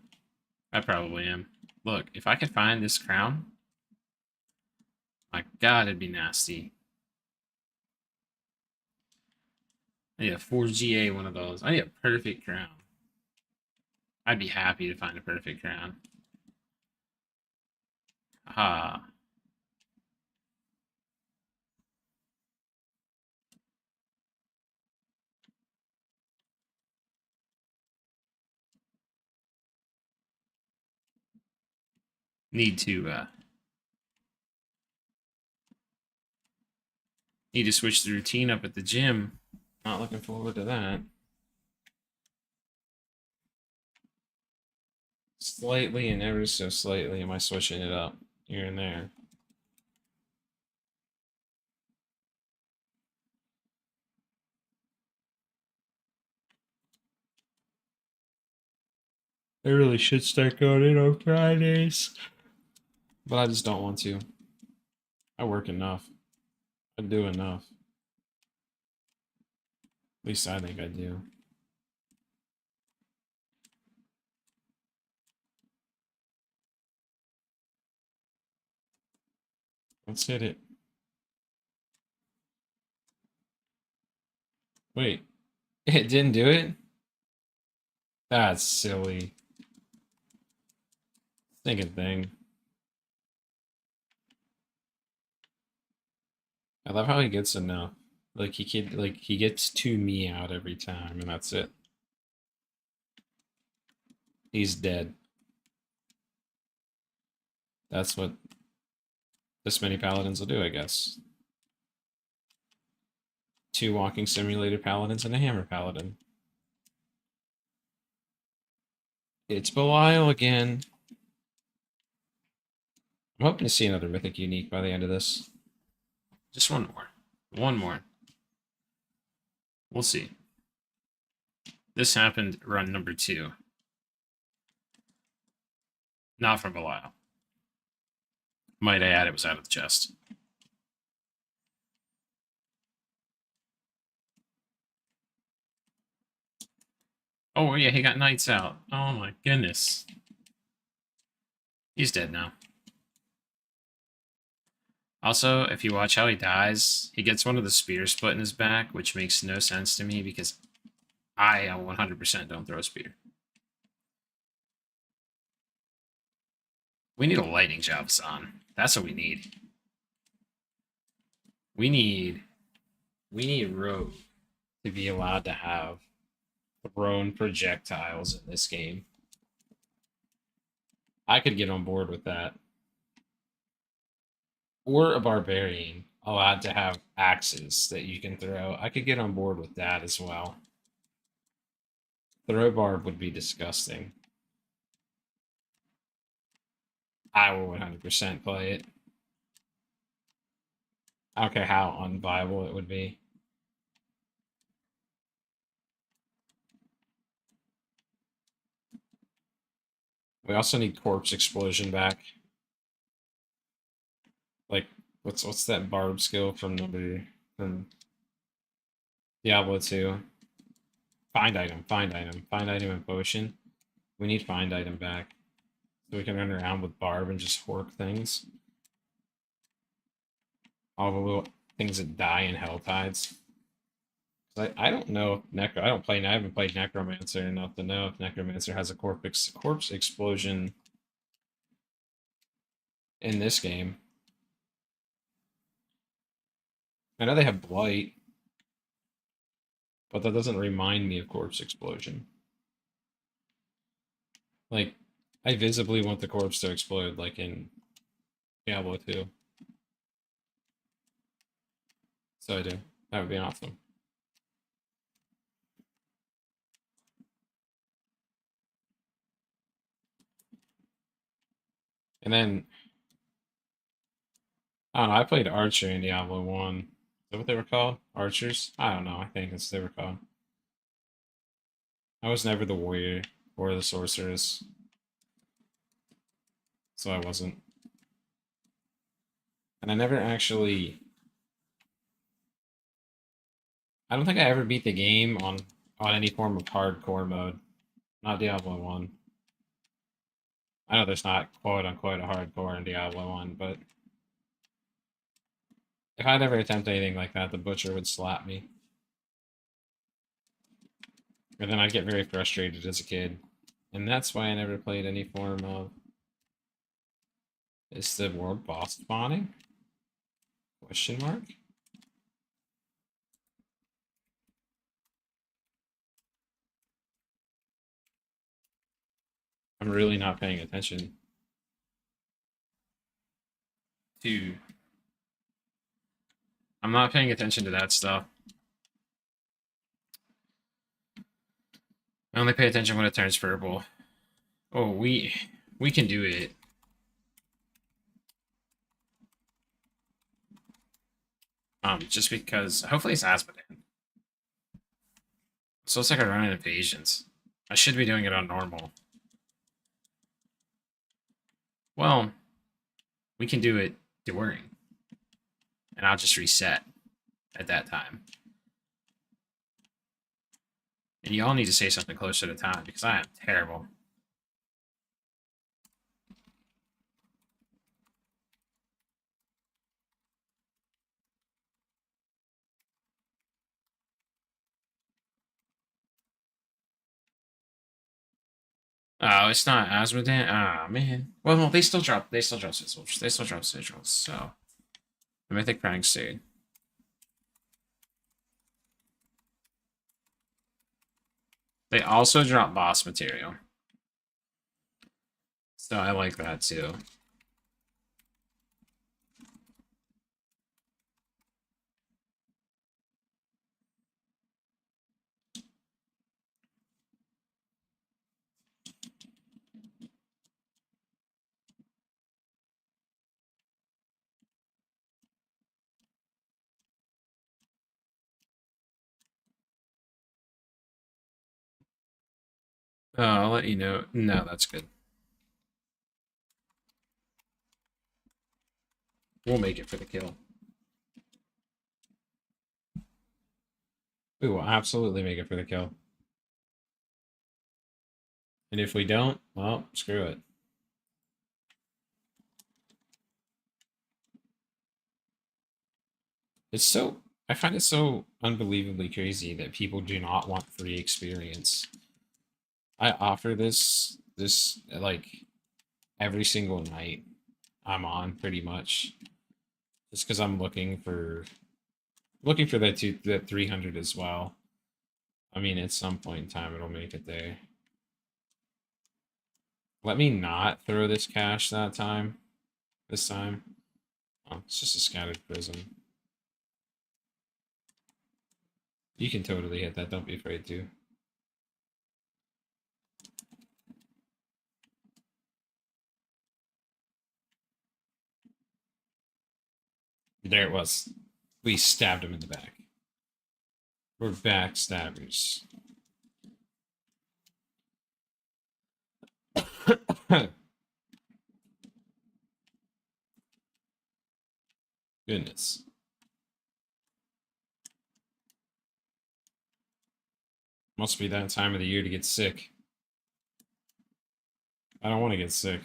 I probably am. Look, if I could find this crown, my god, it'd be nasty. I need a 4GA one of those. I need a perfect crown. I'd be happy to find a perfect crown. Ah. Need to switch the routine up at the gym. Not looking forward to that. Slightly and ever so slightly am I switching it up here and there. I really should start going in on Fridays. But I just don't want to. I work enough. I do enough. At least I think I do. Let's hit it. Wait. It didn't do it? That's silly. Thinking thing. I love how he gets enough. Like he gets 2 me out every time, and that's it. He's dead. That's what this many paladins will do, I guess. 2 walking simulator paladins and a hammer paladin. It's Belial again. I'm hoping to see another mythic unique by the end of this. Just one more. One more. We'll see. This happened run number 2. Not from Belial. Might I add, it was out of the chest. Oh, yeah, he got knights out. Oh my goodness. He's dead now. Also, if you watch how he dies, he gets one of the spears put in his back, which makes no sense to me because I 100% don't throw a spear. We need a lightning Javazan. That's what we need. We need Rogue to be allowed to have thrown projectiles in this game. I could get on board with that. Or a barbarian allowed to have axes that you can throw. I could get on board with that as well. Throw barb would be disgusting. I will 100% play it. I don't care how unviable it would be. We also need corpse explosion back. Like, what's that barb skill from Diablo 2? Find item, find item, find item and potion. We need find item back. So we can run around with barb and just hork things. All the little things that die in hell tides. I don't know if I don't play. I haven't played Necromancer enough to know if Necromancer has a corpse explosion in this game. I know they have blight, but that doesn't remind me of corpse explosion. Like, I visibly want the corpse to explode, like in Diablo 2. So I do. That would be awesome. And then I don't know. I played Archer in Diablo 1. Is that what they were called? Archers? I don't know. I think that's what they were called. I was never the warrior or the sorceress, so I wasn't. And I never actually. I don't think I ever beat the game on any form of hardcore mode. Not Diablo 1. I know there's not quote unquote a hardcore in Diablo 1, but if I'd ever attempt anything like that, the butcher would slap me. And then I'd get very frustrated as a kid. And that's why I never played any form of. Is the world boss spawning? Question mark? I'm really not paying attention to. I'm not paying attention to that stuff. I only pay attention when it turns purple. Oh, we can do it. Just because hopefully it's Asmodan. So it's like I run into patience. I should be doing it on normal. Well, we can do it during, and I'll just reset at that time. And you all need to say something closer to time because I am terrible. Oh, it's not Asmodan. Ah, man. Well, no, they still drop. They still drop sigils. They still drop sigils. So, the Mythic Prank State. They also drop boss material. So I like that too. I'll let you know. No, that's good. We'll make it for the kill. We will absolutely make it for the kill. And if we don't, well, screw it. It's so I find it so unbelievably crazy that people do not want free experience. I offer this like every single night I'm on pretty much just because I'm looking for that 300 as well. I mean, at some point in time it'll make it there. Let me not throw this cash that time. This time. Oh, it's just a scattered prism. You can totally hit that. Don't be afraid to. There it was. We stabbed him in the back. We're backstabbers. Goodness. Must be that time of the year to get sick. I don't want to get sick.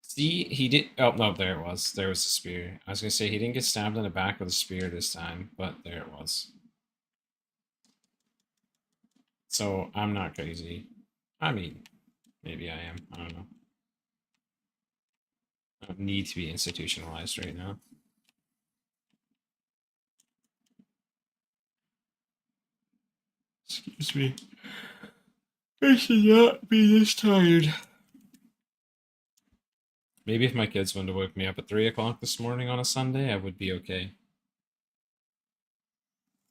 See, he did. Oh, no, there it was. There was the spear. I was going to say he didn't get stabbed in the back with a spear this time, but there it was. So I'm not crazy. I mean, maybe I am. I don't know. I don't need to be institutionalized right now. Excuse me. I should not be this tired. Maybe if my kids wouldn't have woke me up at 3 o'clock this morning on a Sunday, I would be okay.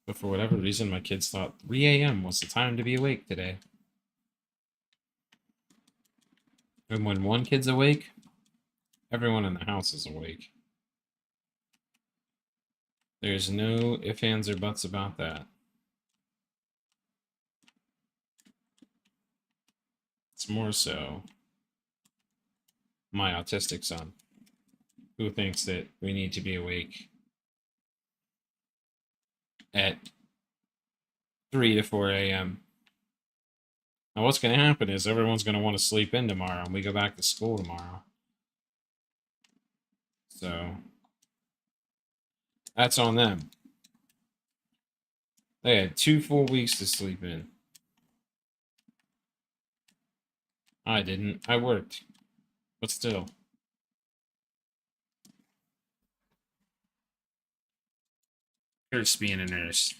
But for whatever reason, my kids thought 3 a.m. was the time to be awake today. And when one kid's awake, everyone in the house is awake. There's no ifs, ands, or buts about that. It's more so my autistic son who thinks that we need to be awake at 3 to 4 a.m. Now, what's going to happen is everyone's going to want to sleep in tomorrow and we go back to school tomorrow. So, that's on them. They had 2 full weeks to sleep in. I didn't. I worked. But still. Curse being a nurse.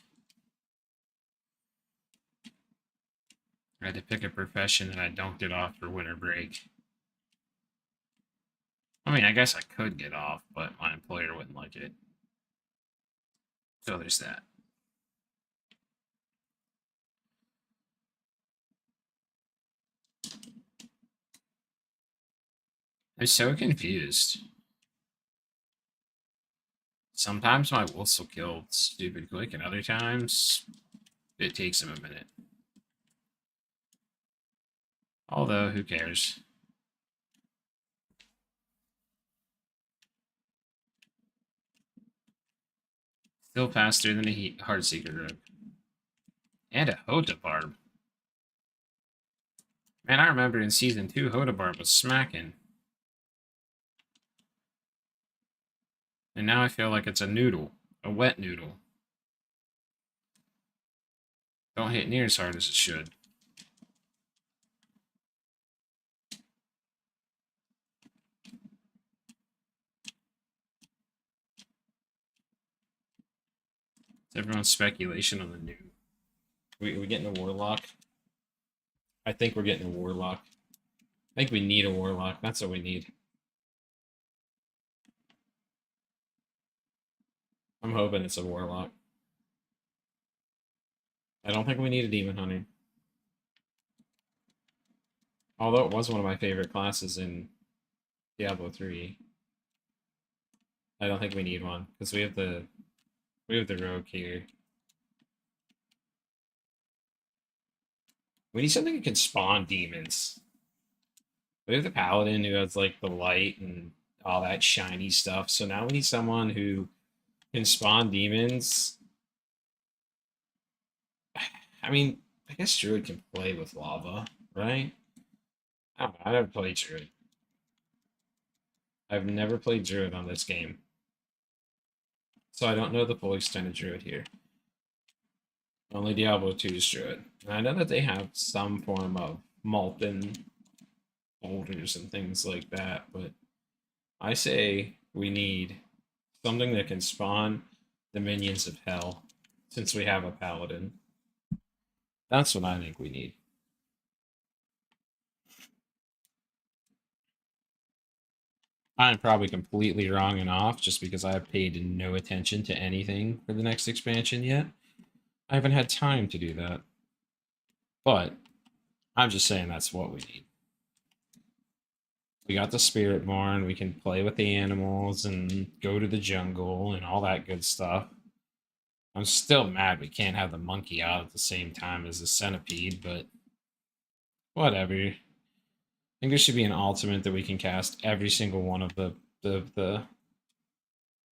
I had to pick a profession and I don't get off for winter break. I mean, I guess I could get off, but my employer wouldn't like it. So there's that. I'm so confused. Sometimes my wolves will kill stupid quick, and other times it takes them a minute. Although, who cares? Still faster than a Heartseeker rogue. And a Hotabarb. Man, I remember in Season 2, Hotabarb was smacking. And now I feel like it's a noodle. A wet noodle. Don't hit near as hard as it should. It's everyone's speculation on the new. We getting a Warlock? I think we're getting a Warlock. I think we need a Warlock. That's what we need. I'm hoping it's a Warlock. I don't think we need a Demon Hunter. Although it was one of my favorite classes in Diablo 3. I don't think we need one, because we have the rogue here. We need something that can spawn demons. We have the paladin who has like the light and all that shiny stuff. So now we need someone who can spawn demons. I mean, I guess Druid can play with lava, right? I don't know. I never played Druid. I've never played Druid on this game. So I don't know the full extent of Druid here. Only Diablo 2's Druid. And I know that they have some form of Molten boulders and things like that, but I say we need something that can spawn the minions of hell since we have a paladin. That's what I think we need. I'm probably completely wrong and off just because I have paid no attention to anything for the next expansion yet. I haven't had time to do that. But I'm just saying that's what we need. We got the Spirit Born, we can play with the animals and go to the jungle and all that good stuff. I'm still mad we can't have the monkey out at the same time as the centipede, but whatever. I think there should be an ultimate that we can cast every single one of the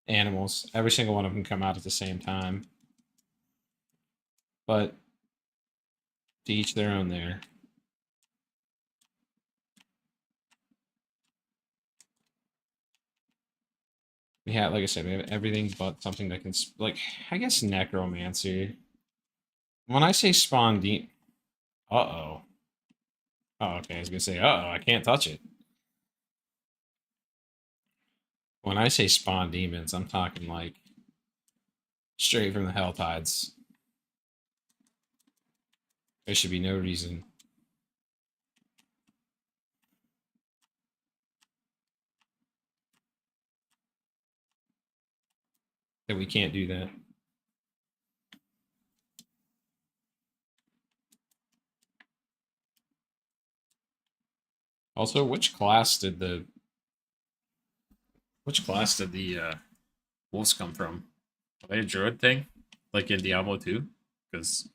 animals. Every single one of them come out at the same time. But to each their own there. We have, like I said, we have everything but something that can, like, I guess Necromancer. When I say spawn deep, uh-oh. Oh, okay, I was gonna say, uh-oh, I can't touch it. When I say spawn demons, I'm talking like straight from the Hell Tides. There should be no reason. That we can't do that. Also, which class did the wolves come from? Are they a druid thing? Like in Diablo 2? Because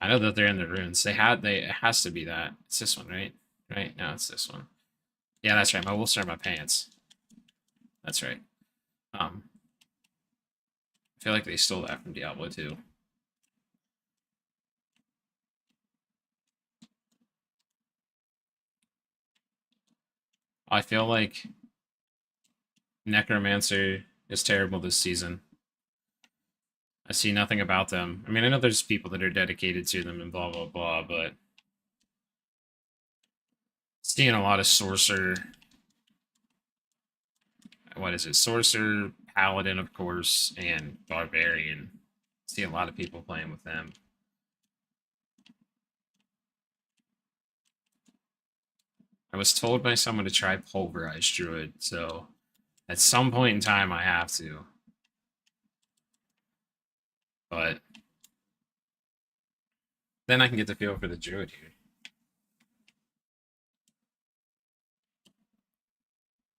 I know that they're in the runes. It has to be that. It's this one, right? Right? No, it's this one. Yeah, that's right. My wolves are my pants. That's right. I feel like they stole that from Diablo 2. I feel like Necromancer is terrible this season. I see nothing about them. I mean, I know there's people that are dedicated to them and blah blah blah, but seeing a lot of sorcerer. What is it? Sorcerer, paladin, of course, and barbarian. See a lot of people playing with them. I was told by someone to try pulverized druid, so at some point in time I have to. But then I can get the feel for the druid here.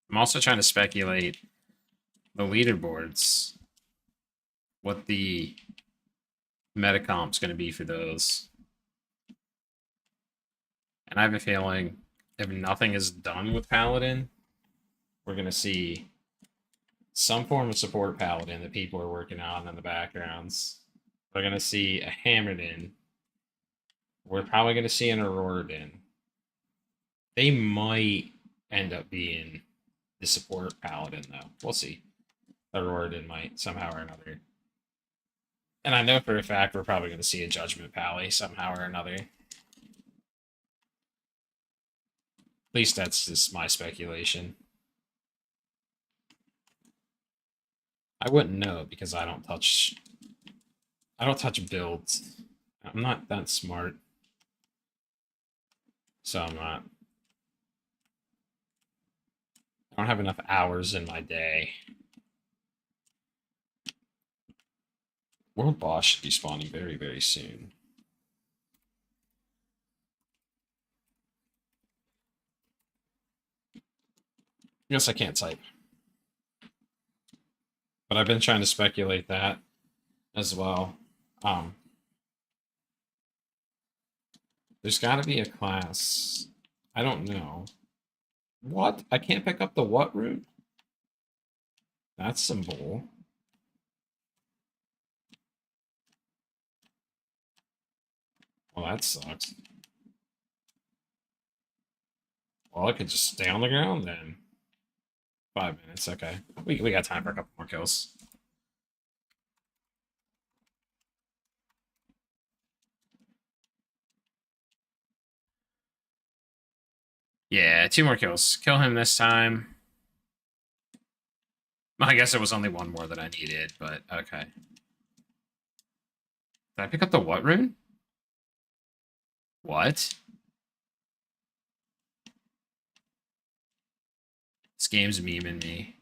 I'm also trying to speculate the leaderboards, what the metacomp's going to be for those. And I have a feeling if nothing is done with Paladin, we're going to see some form of support Paladin that people are working on in the backgrounds. We're going to see a Hammerden. We're probably going to see an Auroradin. They might end up being the support Paladin, though. We'll see. Auroradin might, somehow or another. And I know for a fact we're probably going to see a Judgment Pally somehow or another. At least that's just my speculation. I wouldn't know because I don't touch builds. I'm not that smart. So I'm not. I don't have enough hours in my day. World boss should be spawning very, very soon. Yes, I can't type. But I've been trying to speculate that as well. There's got to be a class. I don't know. What? I can't pick up the what route? That's some bull. Well, that sucks. Well, I could just stay on the ground then. 5 minutes, okay. We got time for a couple more kills. Yeah, 2 more kills. Kill him this time. I guess it was only 1 more that I needed, but okay. Did I pick up the what rune? What? This game's memeing me.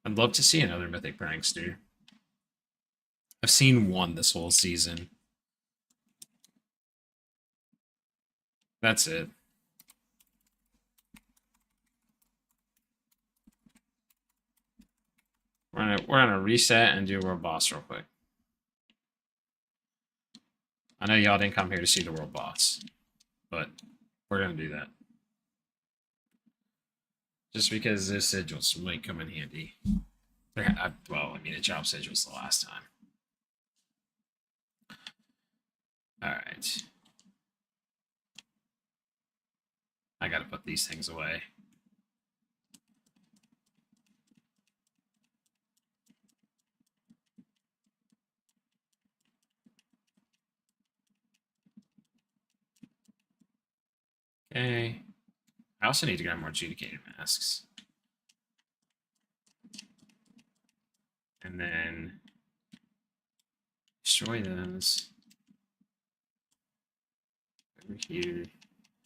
I'd love to see another Mythic Prankster. I've seen 1 this whole season. That's it. We're gonna reset and do world boss real quick. I know y'all didn't come here to see the world boss, but we're gonna do that. Just because those sigils might come in handy. Well, I mean, it dropped sigils the last time. Alright. I gotta put these things away. Okay. I also need to grab more adjudicated masks. And then destroy those. Over here.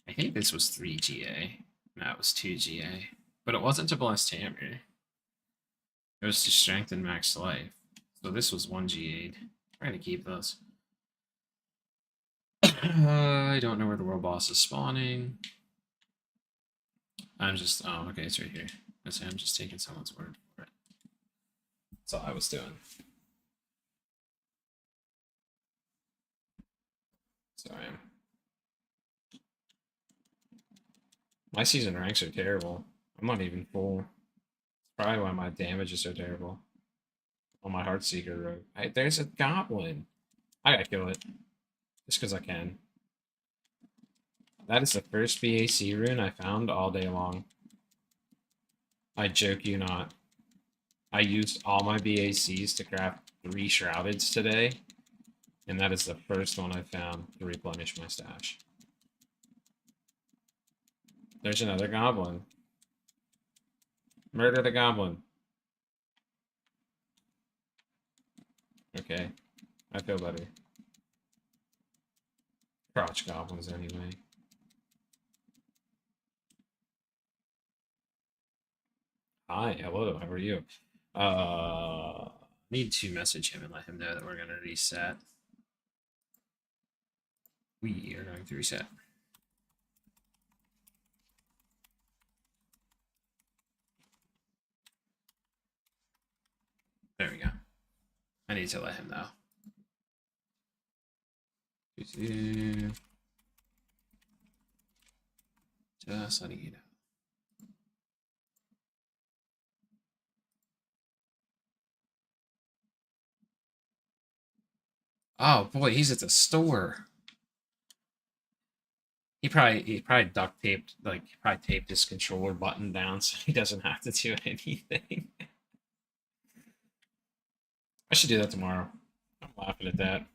I think this was 3 GA. No, it was 2 GA. But it wasn't to bless Tamir. It was to strengthen max life. So this was 1 GA'd. We're gonna keep those. I don't know where the world boss is spawning. I'm just, oh, okay, it's right here. I'm just taking someone's word for it. That's all I was doing. Sorry. My season ranks are terrible. I'm not even full. It's probably why my damage is so terrible. On my Heartseeker rogue. Hey, there's a goblin. I gotta kill it. Just because I can. That is the first BAC rune I found all day long. I joke you not. I used all my BACs to craft 3 Shroudeds today, and that is the first one I found to replenish my stash. There's another goblin. Murder the goblin. Okay, I feel better. Crotch goblins anyway. Hi, hello, how are you? Need to message him and let him know that we're gonna reset. We are going to reset. There we go. I need to let him know. Just letting you know. Oh boy, he's at the store. He probably duct taped, like he probably taped his controller button down so he doesn't have to do anything. I should do that tomorrow. I'm laughing at that.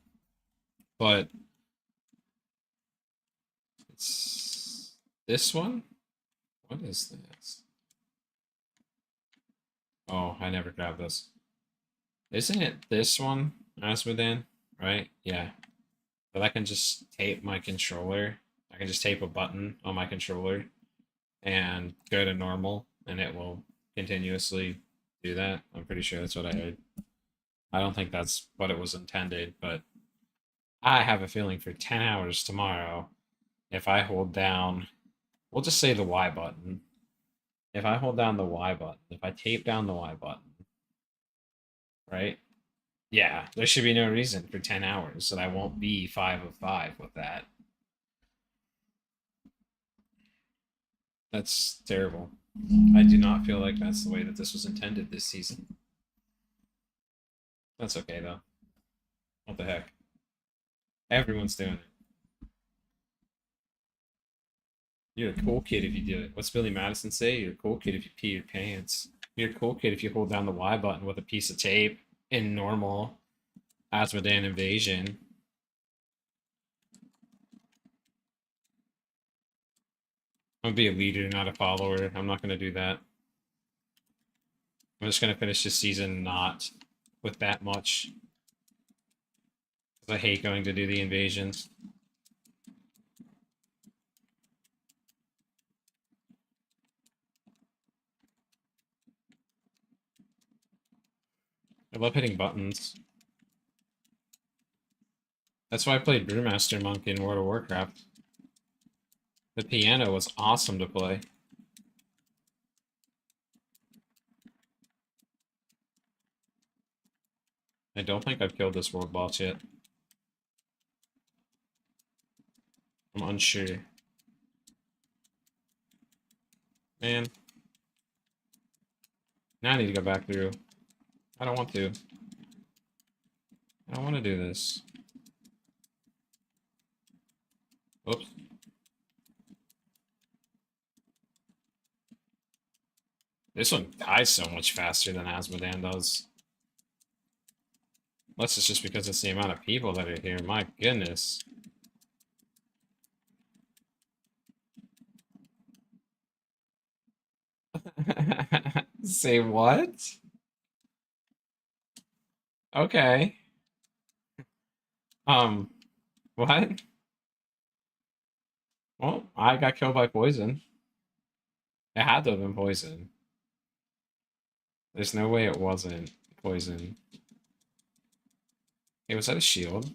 But it's this one? What is this? Oh, I never grabbed this. Isn't it this one, Asmodan? Right? Yeah. But I can just tape my controller. I can just tape a button on my controller and go to normal, and it will continuously do that. I'm pretty sure that's what I heard. I don't think that's what it was intended, but I have a feeling for 10 hours tomorrow, if I hold down, we'll just say the Y button. If I hold down the Y button, if I tape down the Y button, right? Yeah, there should be no reason for 10 hours that I won't be 5 of 5 with that. That's terrible. I do not feel like that's the way that this was intended this season. That's okay, though. What the heck? Everyone's doing it. You're a cool kid if you do it. What's Billy Madison say? You're a cool kid if you pee your pants. You're a cool kid if you hold down the Y button with a piece of tape in normal Asmodan Invasion. I'm gonna be a leader, not a follower. I'm not gonna do that. I'm just gonna finish this season not with that much. I hate going to do the invasions. I love hitting buttons. That's why I played Brewmaster Monk in World of Warcraft. The piano was awesome to play. I don't think I've killed this world boss yet. I'm unsure. Man. Now I need to go back through. I don't want to. I don't want to do this. Oops. This one dies so much faster than Asmodan does. Unless it's just because it's the amount of people that are here. My goodness. Say what? Okay. What? Well, I got killed by poison. It had to have been poison. There's no way it wasn't poison. Hey, was that a shield?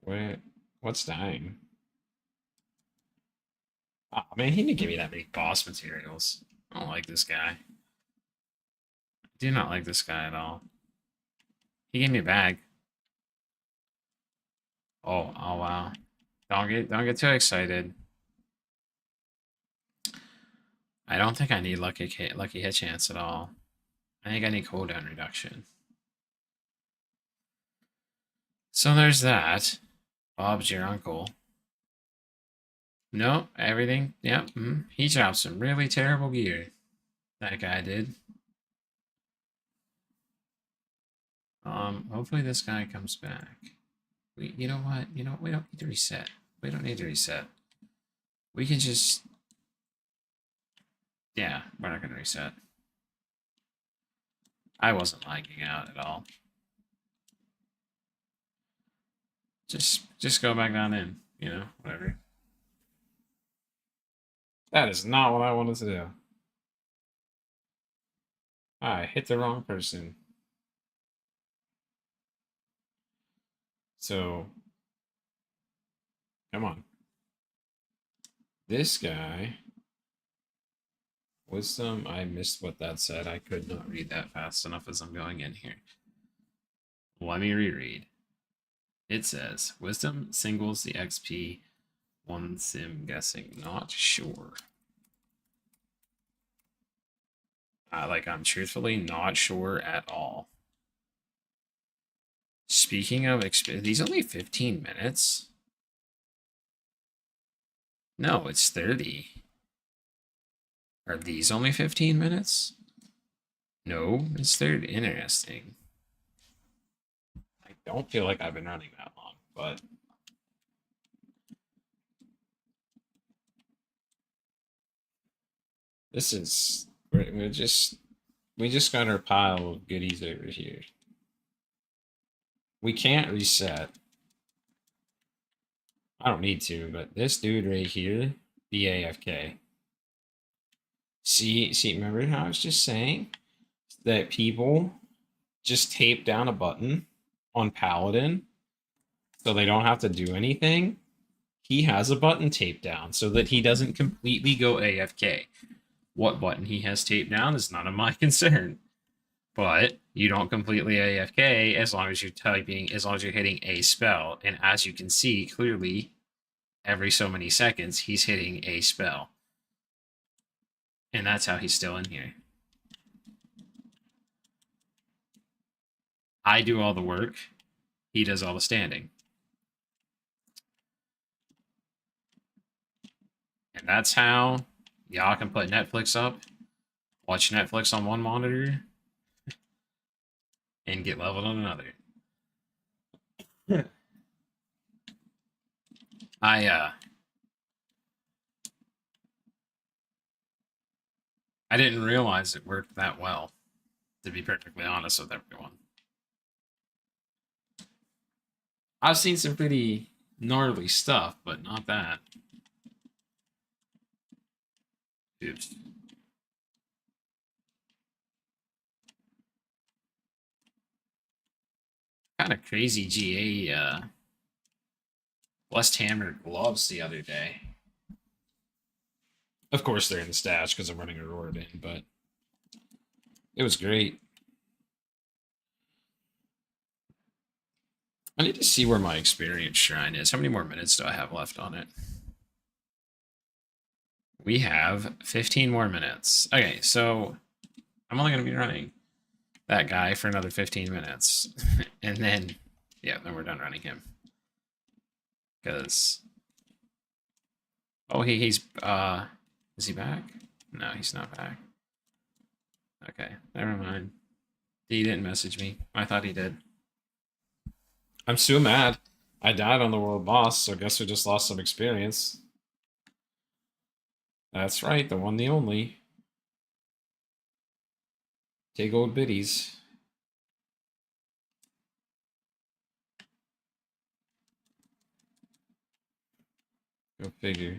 Wait, what's dying? Oh man, he didn't give me that many boss materials. I don't like this guy. I do not like this guy at all. He gave me a bag. Oh wow. Don't get too excited. I don't think I need lucky hit chance at all. I think I need cooldown reduction. So there's that. Bob's your uncle. No, everything. Yep. He dropped some really terrible gear. That guy did. Hopefully this guy comes back. You know what? You know what? We don't need to reset. We don't need to reset. We can just... Yeah, we're not going to reset. I wasn't lagging out at all. Just go back down in, you know, whatever. That is not what I wanted to do. I hit the wrong person. So, come on. This guy... Wisdom, I missed what that said. I could not read that fast enough as I'm going in here. Let me reread. It says, Wisdom singles the XP. One sim guessing, not sure. I'm truthfully not sure at all. Speaking of these only 15 minutes? No, it's 30. Are these only 15 minutes? No, it's 30. Interesting. I don't feel like I've been running that long, but... This is... We just got our pile of goodies over here. We can't reset. I don't need to, but this dude right here, be AFK. See, remember how I was just saying that people just tape down a button on Paladin so they don't have to do anything? He has a button taped down so that he doesn't completely go AFK. What button he has taped down is none of my concern. But you don't completely AFK as long as you're hitting a spell. And as you can see clearly, every so many seconds, he's hitting a spell. And that's how he's still in here. I do all the work. He does all the standing. And that's how y'all can put Netflix up, watch Netflix on one monitor, and get leveled on another. I didn't realize it worked that well, to be perfectly honest with everyone. I've seen some pretty gnarly stuff, but not that. Oops. Kind of crazy GA Blessed Hammer gloves the other day. Of course, they're in the stash because I'm running Aurora in, but it was great. I need to see where my experience shrine is. How many more minutes do I have left on it? We have 15 more minutes. Okay, so I'm only going to be running that guy for another 15 minutes. And then, yeah, then we're done running him. Because, oh, he's, is he back? No, he's not back. Okay, never mind. He didn't message me. I thought he did. I'm still mad. I died on the world boss, so I guess we just lost some experience. That's right, the one, the only. Take old biddies. Go figure.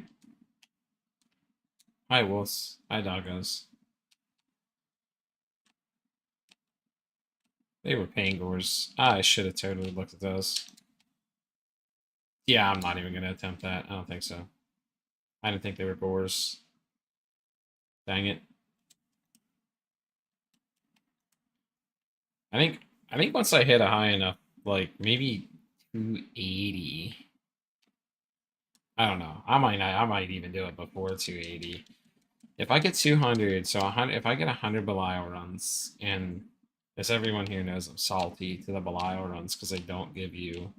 Hi, wolves. Hi, doggos. They were pangors. I should have totally looked at those. Yeah, I'm not even going to attempt that. I don't think so. I didn't think they were boars. Dang it. I think once I hit a high enough, like maybe 280. I don't know. I might even do it before 280. If I get 200, so 100, if I get 100 Belial runs, and as everyone here knows, I'm salty to the Belial runs because they don't give you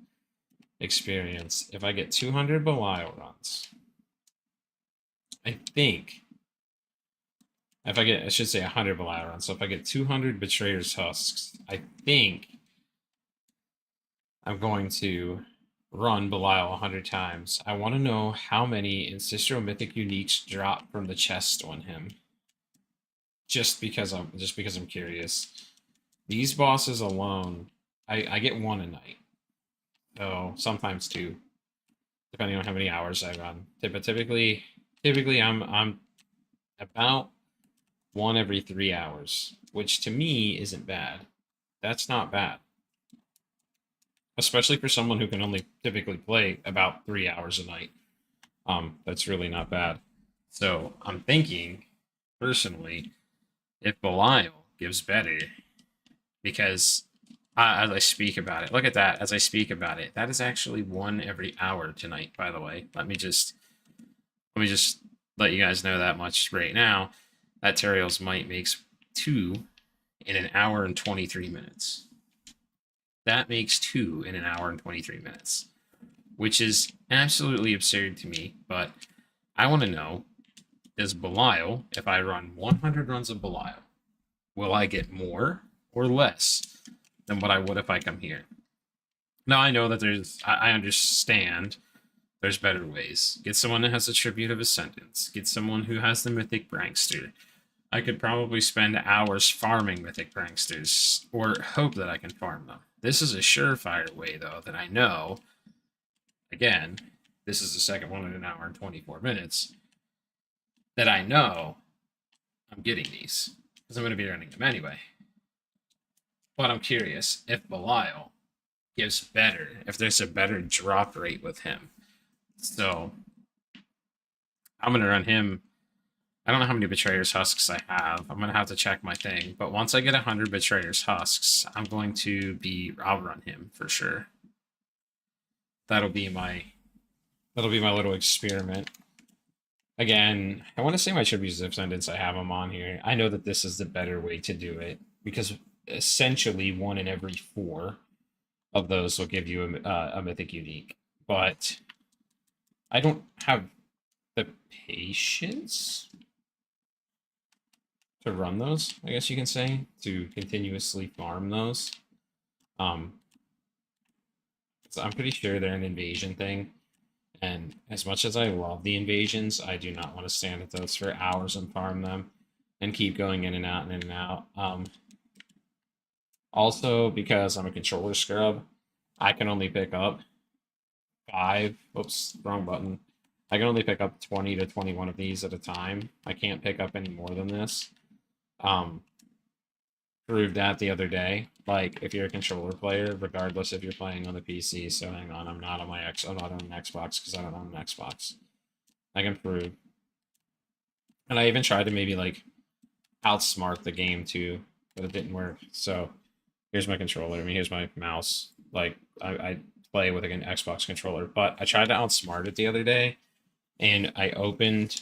experience. If I get 200 Belial runs, I think if I get, I should say 100 Belial runs. So if I get 200 Betrayer's Husks, I think I'm going to run Belial 100 times. I want to know how many Ancestral Mythic Uniques drop from the chest on him. Just because I'm curious. These bosses alone, I get one a night. So sometimes two, depending on how many hours I run. But typically I'm about one every 3 hours, which to me isn't bad. That's not bad. Especially for someone who can only typically play about 3 hours a night. That's really not bad. So I'm thinking, personally, if Belial gives better, because as I speak about it, look at that. As I speak about it, that is actually one every hour tonight. By the way, let me just let you guys know that much right now. That Teriel's Might makes 2 in an hour and 23 minutes. That makes 2 in an hour and 23 minutes, which is absolutely absurd to me. But I want to know, does Belial, if I run 100 runs of Belial, will I get more or less than what I would if I come here? Now, I know that I understand there's better ways. Get someone that has a Tribute of Ascendance. Get someone who has the Mythic Prankster. I could probably spend hours farming Mythic Pranksters, or hope that I can farm them. This is a surefire way, though, that I know, again, this is the second one in an hour and 24 minutes, that I know I'm getting these, because I'm going to be running them anyway. But I'm curious if Belial gives better, if there's a better drop rate with him. So I'm going to run him. I don't know how many Betrayer's Husks I have. I'm going to have to check my thing. But once I get 100 Betrayer's Husks, I'll run him for sure. That'll be my little experiment. Again, I want to say my Tribute of Ascendance, I have them on here. I know that this is the better way to do it, because essentially 1 in every 4 of those will give you a Mythic Unique. But I don't have the patience to run those, I guess you can say, to continuously farm those. So I'm pretty sure they're an invasion thing, And as much as I love the invasions, I do not want to stand at those for hours and farm them and keep going in and out and in and out. Also, because I'm a controller scrub, I can only pick up five. Oops, wrong button. I can only pick up 20 to 21 of these at a time. I can't pick up any more than this. Um, Proved that the other day. Like, if you're a controller player, regardless if you're playing on the PC. So hang on, I'm not on I'm not on an Xbox because I don't own an Xbox. I can prove, and I even tried to maybe like outsmart the game too, but it didn't work. So here's my controller. I mean, here's my mouse. Like, I play with an Xbox controller, but I tried to outsmart it the other day, and I opened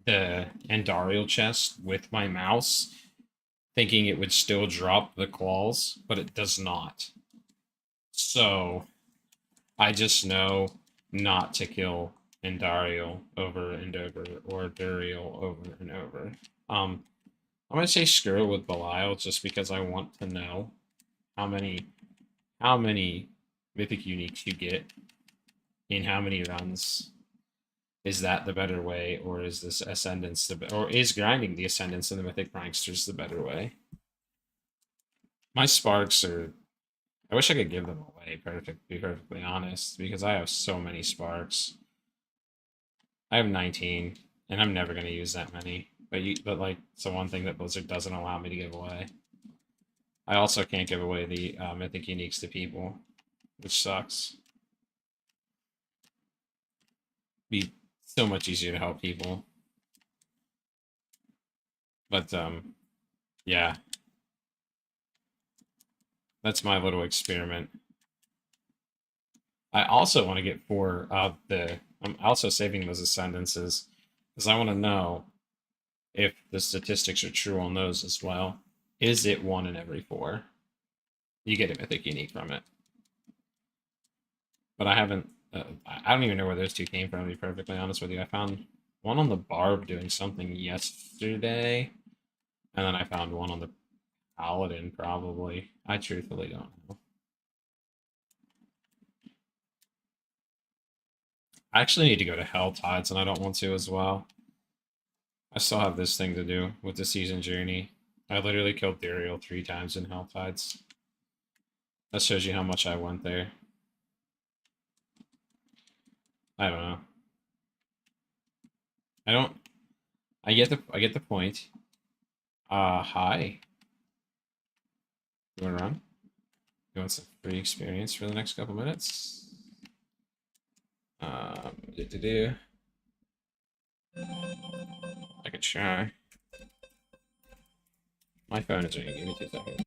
the Andariel chest with my mouse, thinking it would still drop the claws, but it does not. So I just know not to kill Andariel over and over or Duriel over and over. I'm gonna say screw it with Belial just because I want to know how many mythic uniques you get in how many runs. Is that the better way, or is this Ascendance or is grinding the Ascendance and the Mythic Pranksters the better way? My Sparks are. I wish I could give them away. Be perfectly honest, because I have so many Sparks. I have 19, and I'm never gonna use that many. But like, it's the one thing that Blizzard doesn't allow me to give away. I also can't give away the Mythic Uniques to people, which sucks. Be so much easier to help people. But yeah, that's my little experiment. I also want to get four of the. I'm also saving those ascendances because I want to know if the statistics are true on those as well. Is it one in every four? You get a mythic unique from it, but I haven't. I don't even know where those two came from. To be perfectly honest with you, I found one on the Barb doing something yesterday, and then I found one on the Paladin probably. I truthfully don't know. I actually need to go to Hell Tides, and I don't want to as well. I still have this thing to do with the season journey. I literally killed Dariel 3 times in Hell Tides. That shows you how much I went there. I don't know. I don't. I get the point. Hi. You want to run? You want some free experience for the next couple minutes? Do. I could try. My phone is ringing. Give me 2 seconds.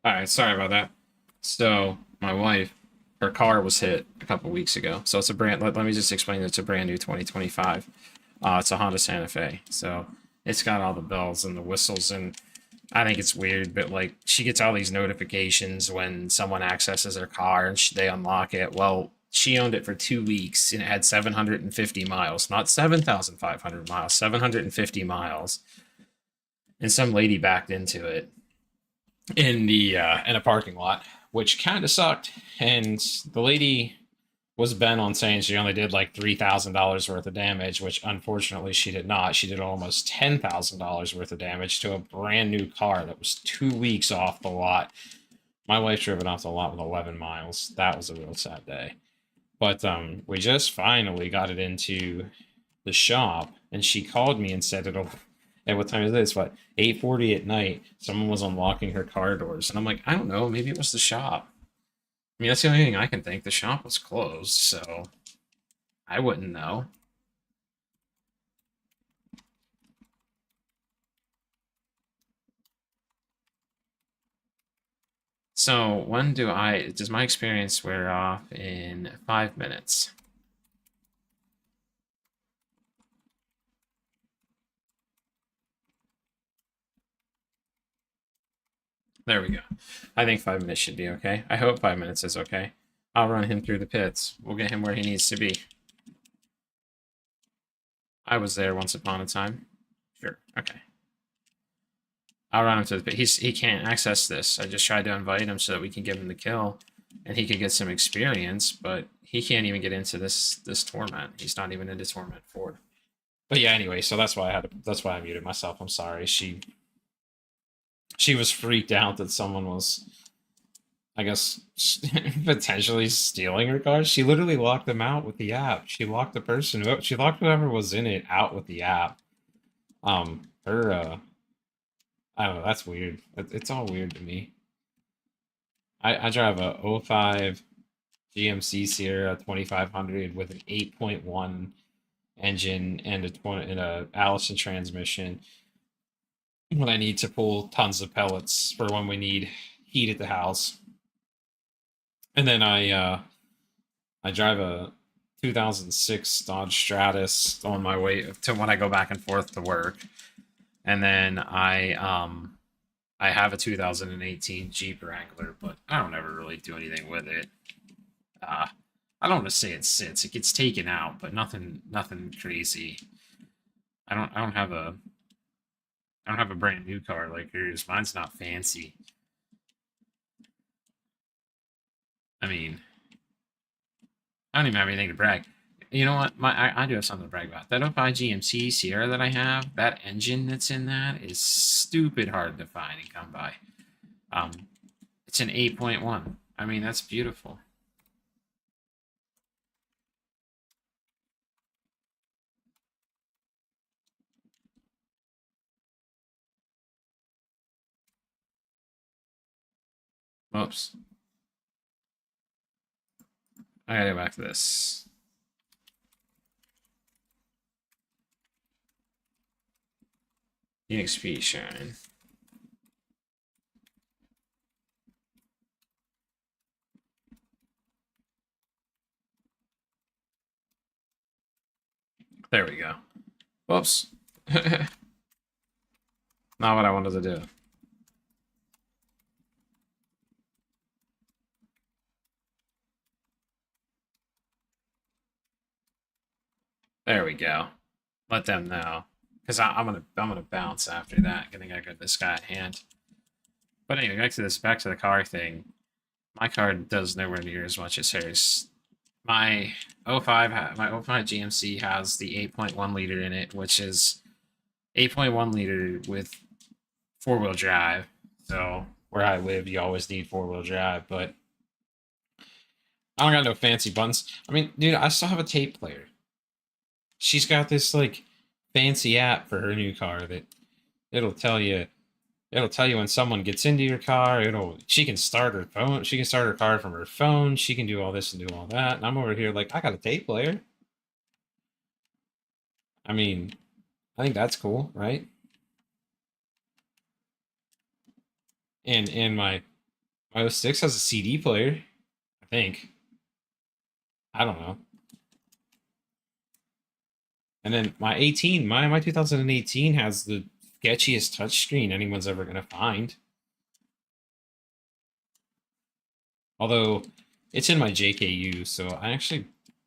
All right, sorry about that. So my wife her car was hit a couple weeks ago. So it's a brand. Let me just explain. It's a brand new 2025. It's a Honda Santa Fe. So it's got all the bells and the whistles, and I think it's weird, but like she gets all these notifications when someone accesses her car and they unlock it. Well, she owned it for 2 weeks and it had 750 miles, not 7,500 miles, 750 miles. And some lady backed into it in a parking lot, which kind of sucked. And the lady was bent on saying she only did like $3,000 worth of damage, which unfortunately she did not. She did almost $10,000 worth of damage to a brand new car that was 2 weeks off the lot. My wife drove it off the lot with 11 miles. That was a real sad day. But we just finally got it into the shop, and she called me and said it'll. At what time is this? What, 8:40 at night? Someone was unlocking her car doors, and I'm like, I don't know. Maybe it was the shop. I mean, that's the only thing I can think. The shop was closed, so I wouldn't know. So when does my experience wear off? In 5 minutes? There we go. I think 5 minutes should be okay. I hope 5 minutes is okay. I'll run him through the pits. We'll get him where he needs to be. I was there once upon a time. Sure. Okay. I'll run him to the pit. He can't access this. I just tried to invite him so that we can give him the kill, and he could get some experience. But he can't even get into this torment. He's not even into torment 4. But yeah. Anyway, so that's why I muted myself. I'm sorry. She was freaked out that someone was, I guess, potentially stealing her car. She literally locked them out with the app. She locked the person. She locked whoever was in it out with the app. Her. I don't know. That's weird. It's all weird to me. I drive a '05 GMC Sierra 2500 with an 8.1 engine and a Allison transmission. When I need to pull tons of pellets for when we need heat at the house. And then I drive a 2006 Dodge Stratus on my way to when I go back and forth to work. And then I have a 2018 Jeep Wrangler, but I don't ever really do anything with it. I don't want to say it sits. It gets taken out, but nothing crazy. I don't have a brand new car like yours. Mine's not fancy. I mean, I don't even have anything to brag. You know what? I do have something to brag about. That '05 GMC Sierra that I have, that engine that's in that is stupid hard to find and come by. It's an 8.1. I mean, that's beautiful. Whoops. I gotta go back to this. EXP shine. There we go. Whoops. Not what I wanted to do. There we go. Let them know, because I'm gonna bounce after that. I think I got this guy at hand. But anyway, back to the car thing. My car does nowhere near as much as hers. My my '05 GMC has the 8.1 liter in it, which is 8.1 liter with 4-wheel drive. So where I live, you always need 4-wheel drive, but I don't got no fancy buttons. I mean, dude, I still have a tape player. She's got this like fancy app for her new car that it'll tell you when someone gets into your car. She can start her phone. She can start her car from her phone. She can do all this and do all that. And I'm over here like, I got a tape player. I mean, I think that's cool, right? And my '06 has a CD player, I think. I don't know. And then my 18, my 2018 has the sketchiest touchscreen anyone's ever gonna find. Although it's in my JKU, so I actually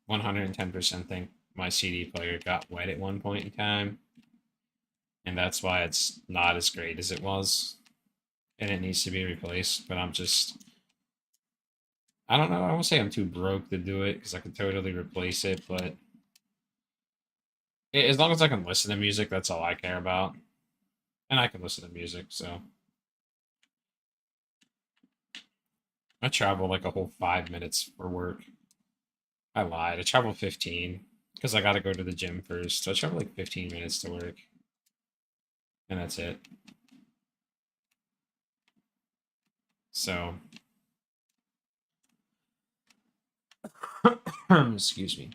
110% think my CD player got wet at one point in time, and that's why it's not as great as it was, and it needs to be replaced. But I don't know. I won't say I'm too broke to do it because I could totally replace it, but as long as I can listen to music, that's all I care about. And I can listen to music, so I travel like a whole 5 minutes for work. I lied. I travel 15 because I got to go to the gym first. So I travel like 15 minutes to work, and that's it. So, excuse me.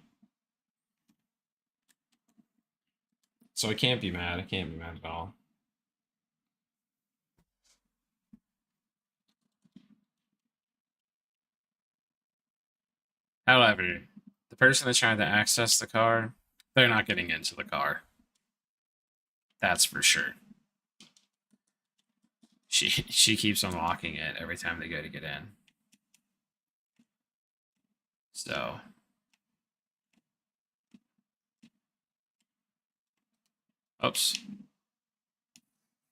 So I can't be mad. I can't be mad at all. However, the person that's trying to access the car, they're not getting into the car. That's for sure. She keeps unlocking it every time they go to get in. So oops.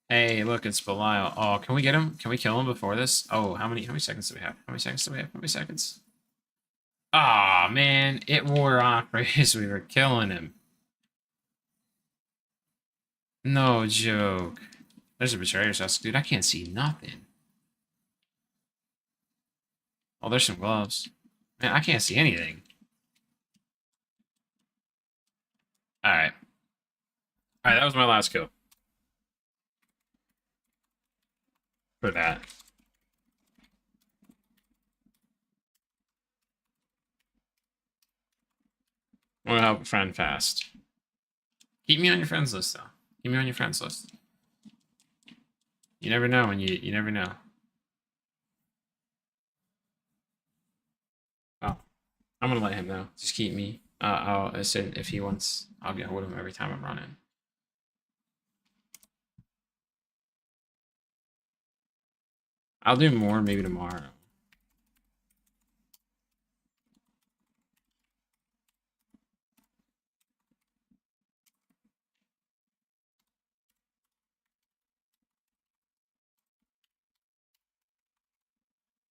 Hey, look, it's Belial. Oh, can we get him? Can we kill him before this? Oh, how many seconds do we have? How many seconds do we have? How many seconds? Ah, oh, man, it wore off right as we were killing him. No joke. There's a betrayer's house. Dude, I can't see nothing. Oh, there's some gloves. Man, I can't see anything. Alright. Alright, that was my last kill. For that. I'm gonna help a friend fast. Keep me on your friends list, though. Keep me on your friends list. You never know when you never know. Oh, I'm gonna let him know. Just keep me. I'll send if he wants. I'll get hold of him every time I'm running. I'll do more maybe tomorrow.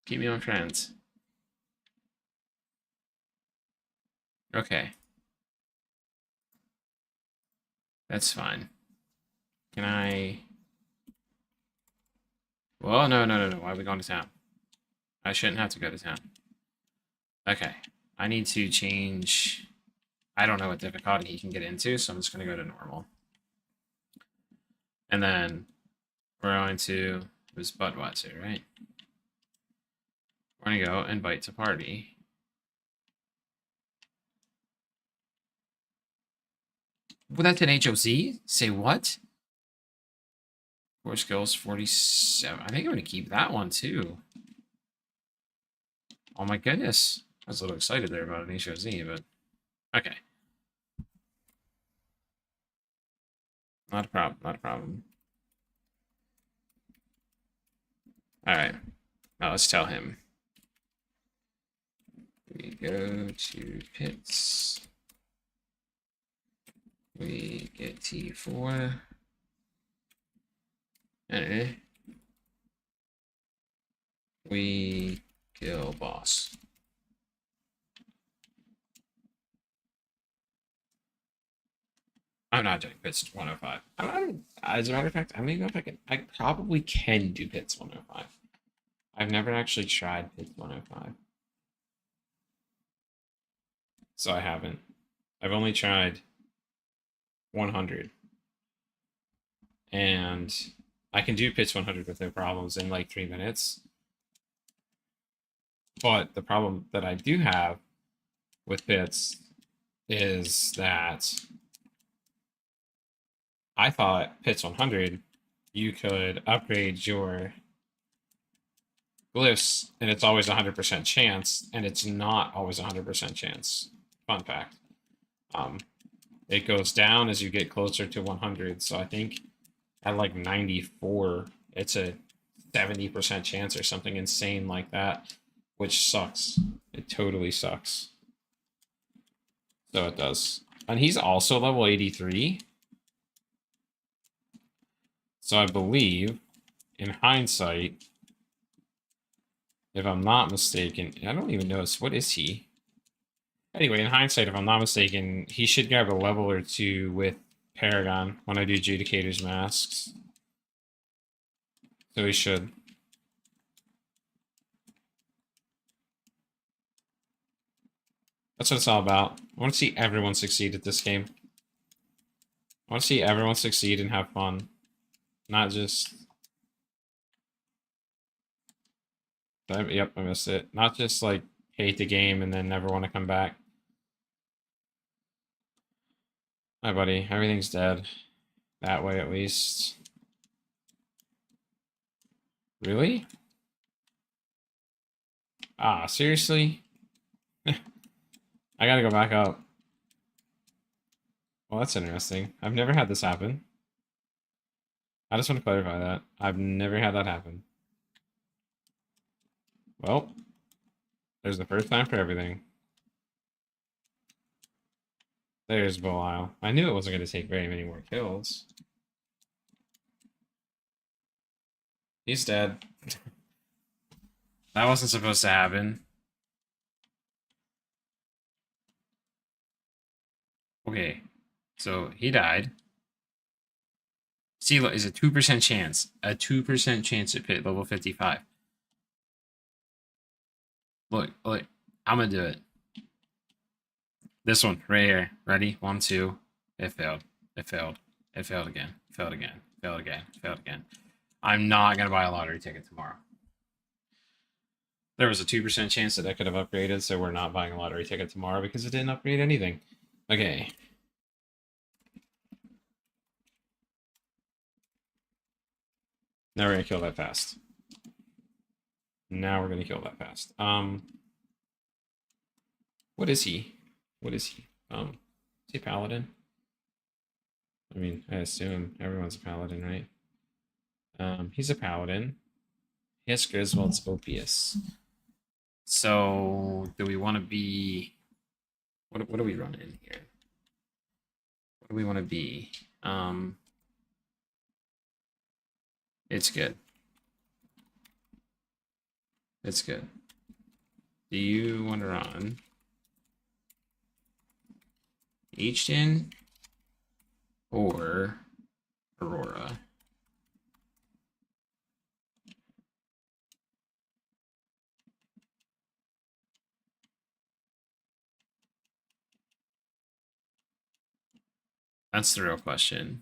Keep me on friends. Okay. That's fine. Can I... Well, no. Why are we going to town? I shouldn't have to go to town. Okay. I need to change... I don't know what difficulty he can get into, so I'm just going to go to normal. And then we're going to... It was Budweiser, right? We're going to go invite to party. Well, that's an HOC? Say what? 4 skills, 47. I think I'm going to keep that one too. Oh my goodness. I was a little excited there about an HOZ, but okay. Not a problem, not a problem. Alright. Now let's tell him. We go to pits. We get T4. And we kill boss. I'm not doing pits 105. As a matter of fact, I'm gonna go if I can. I probably can do pits 105. I've never actually tried pits 105. So I haven't. I've only tried 100. And I can do pitch 100 with no problems in like 3 minutes. But the problem that I do have with pits is that I thought pits 100 you could upgrade your glyphs, and it's always 100% chance, and it's not always 100% chance. Fun fact. It goes down as you get closer to 100. So I think at like 94, it's a 70% chance or something insane like that, which sucks. It totally sucks. So it does. And he's also level 83. So I believe, in hindsight, if I'm not mistaken, I don't even know, what is he? Anyway, in hindsight, if I'm not mistaken, he should grab a level or two with Paragon when I do Judicator's Masks. So he should. That's what it's all about. I want to see everyone succeed at this game. I want to see everyone succeed and have fun. Not just... Yep, I missed it. Not just, like, hate the game and then never want to come back. Hi, buddy. Everything's dead. That way, at least. Really? Ah, seriously? I gotta go back up. Well, that's interesting. I've never had this happen. I just want to clarify that. I've never had that happen. Well, there's the first time for everything. There's Belial. I knew it wasn't going to take very many more kills. He's dead. That wasn't supposed to happen. Okay, so he died. Sela is a 2% chance. A 2% chance to pit level 55. Look, I'm gonna do it. This one, right here. Ready? 1, 2. It failed. It failed. It failed again. Failed again. Failed again. Failed again. I'm not gonna buy a lottery ticket tomorrow. There was a 2% chance that I could have upgraded, so we're not buying a lottery ticket tomorrow because it didn't upgrade anything. Okay. Now we're gonna kill that fast. Now we're gonna kill that fast. What is he? What is he? Is he a paladin? I mean, I assume everyone's a paladin, right? He's a paladin. He has Griswold's Opius. So, do we want to be... What do we run in here? What do we want to be? It's good. It's good. Do you want to run H-Gen or Aurora? That's the real question.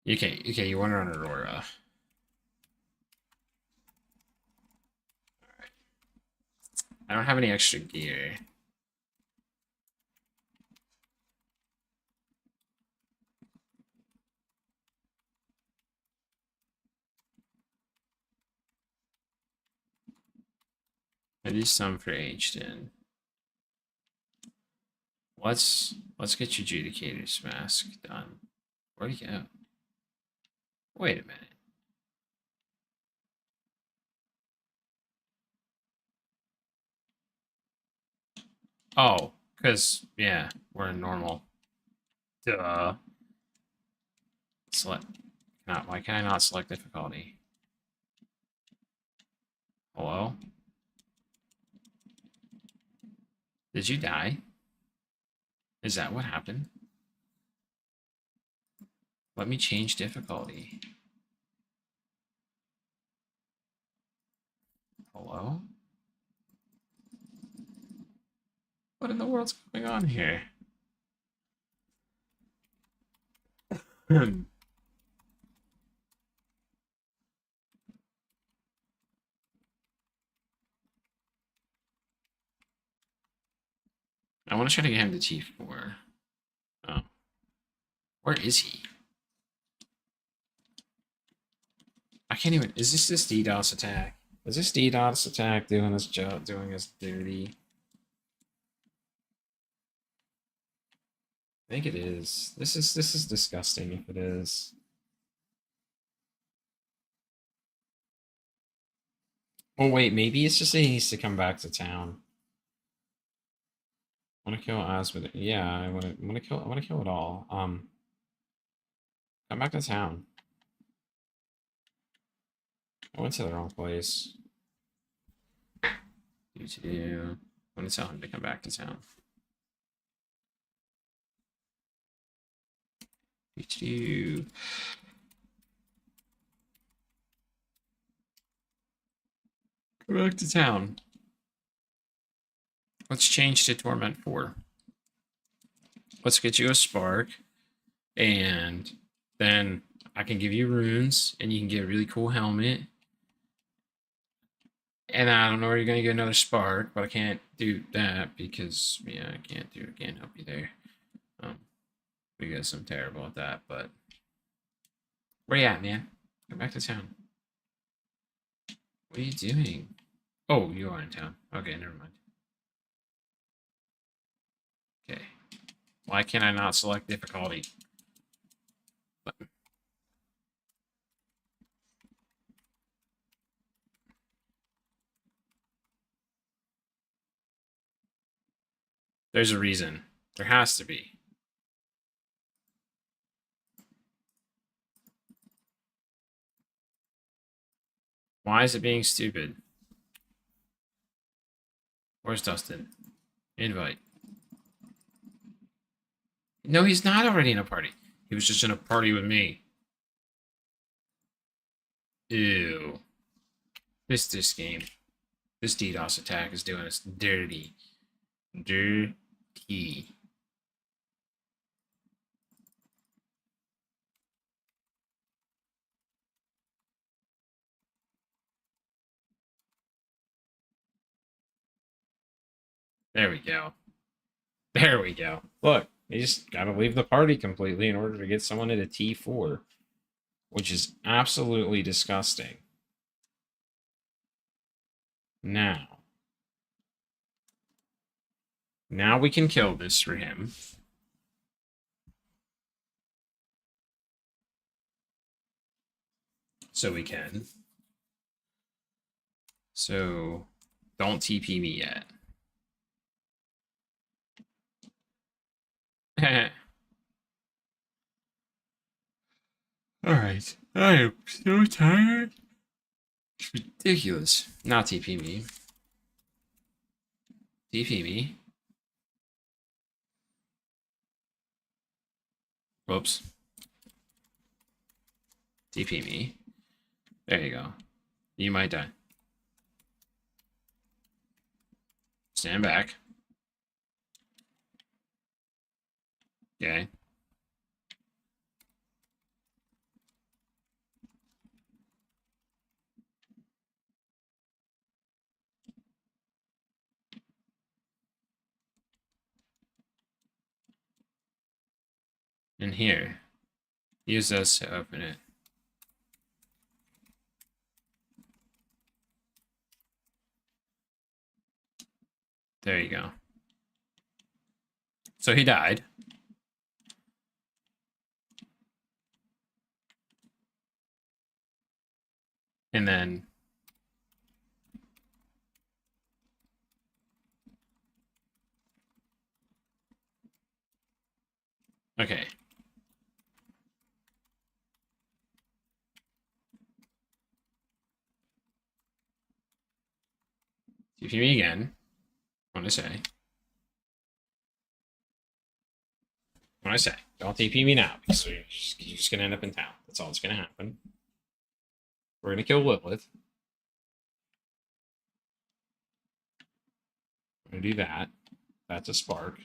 Okay, you want to run Aurora. Alright. I don't have any extra gear. I do some for H-Den. Let's get your Judicator's Mask done. Where'd he go? Wait a minute. Oh, because, yeah, we're in normal. Duh. Select. Why can I not select difficulty? Hello? Did you die? Is that what happened? Let me change difficulty. Hello? What in the world's going on here? I want to try to get him to T4. Where is he? I can't even. Is this DDoS attack? Is this DDoS attack doing his job, doing his duty? I think it is. This is disgusting if it is. Oh wait, maybe it's just that he needs to come back to town. I want to kill Asmod. Yeah, I want to kill. I want to kill it all. Come back to town. I went to the wrong place. I want to tell him to come back to town. Come back to town. Let's change to Torment 4. Let's get you a Spark, and then I can give you runes, and you can get a really cool helmet. And I don't know where you're going to get another Spark, but I can't do that because, yeah, I can't help you there. Because I'm terrible at that, but where you at, man? Come back to town. What are you doing? Oh, you are in town. Okay, never mind. Okay. Why can I not select difficulty? Button. There's a reason. There has to be. Why is it being stupid? Where's Dustin? Invite. No, he's not already in a party. He was just in a party with me. Ew. This game. This DDoS attack is doing us dirty. Dirty. There we go. There we go. Look, you just gotta leave the party completely in order to get someone at a T4, which is absolutely disgusting. Now we can kill this for him. So we can. So don't TP me yet. Alright. I am so tired. It's ridiculous. Not TP me. TP me. Whoops. TP me. There you go. You might die. Stand back. Okay. And here, use this to open it. There you go. So he died. And then okay. TP me again. What I say. What I say. Don't TP me now because you're just gonna end up in town. That's all that's gonna happen. We're gonna kill Lilith. We're gonna do that. That's a spark.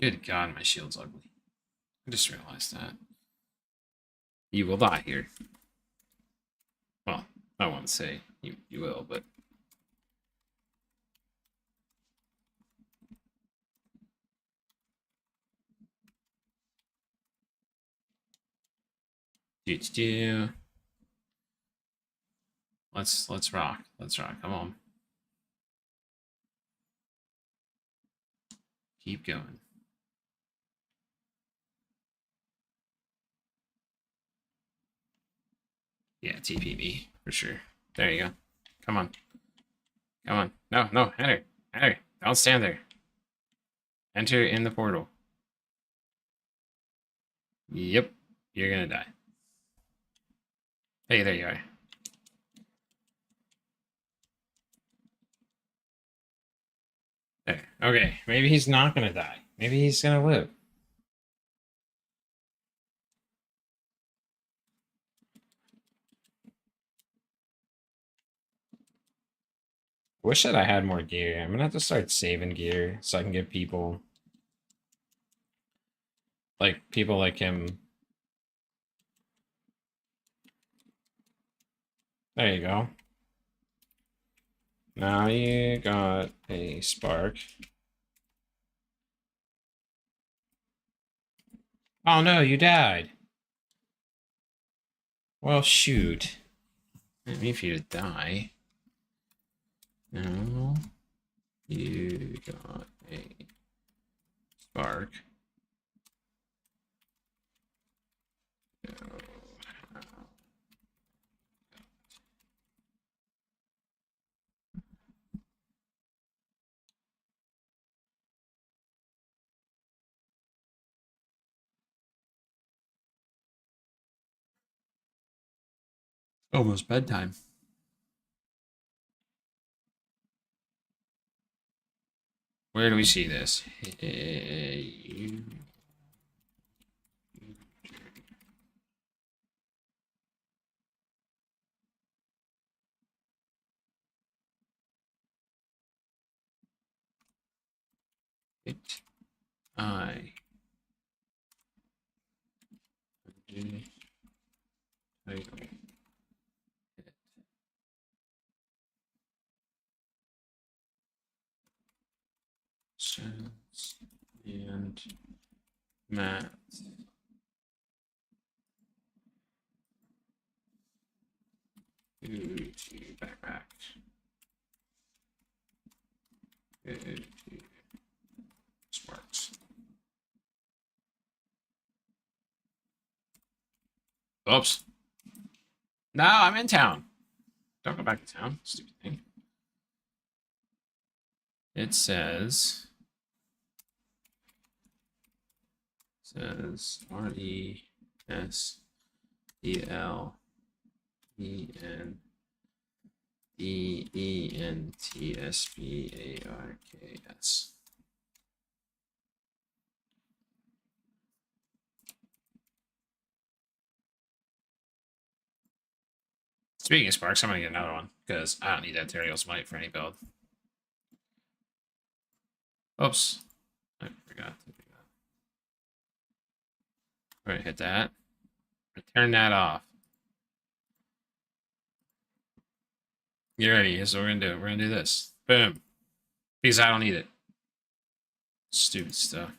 Good God, my shield's ugly. I just realized that. You will die here. Well, I won't say you will, but Do. Let's rock. Let's rock. Come on. Keep going. Yeah, TP me for sure. There you go. Come on. Come on. No, no, enter. Enter. Don't stand there. Enter in the portal. Yep. You're gonna die. Hey, there you are. There. Okay. Maybe he's not gonna die. Maybe he's gonna live. Wish that I had more gear. I'm gonna have to start saving gear so I can get people like him. There you go. Now you got a spark. Oh no, you died. Well, shoot. I didn't mean for you to die. No, you got a spark. No. Almost bedtime. Where do we see this? I sense and math. Backpack. Sparks. Oops. No, I'm in town. Don't go back to town. Stupid thing. It says RESELENTSBARKS. Speaking of sparks, I'm gonna get another one because I don't need that Terios Might for any build. Oops. I forgot to do that. Alright, hit that. Turn that off. Get ready. Here's what we're gonna do. We're gonna do this. Boom. Because I don't need it. Stupid stuff.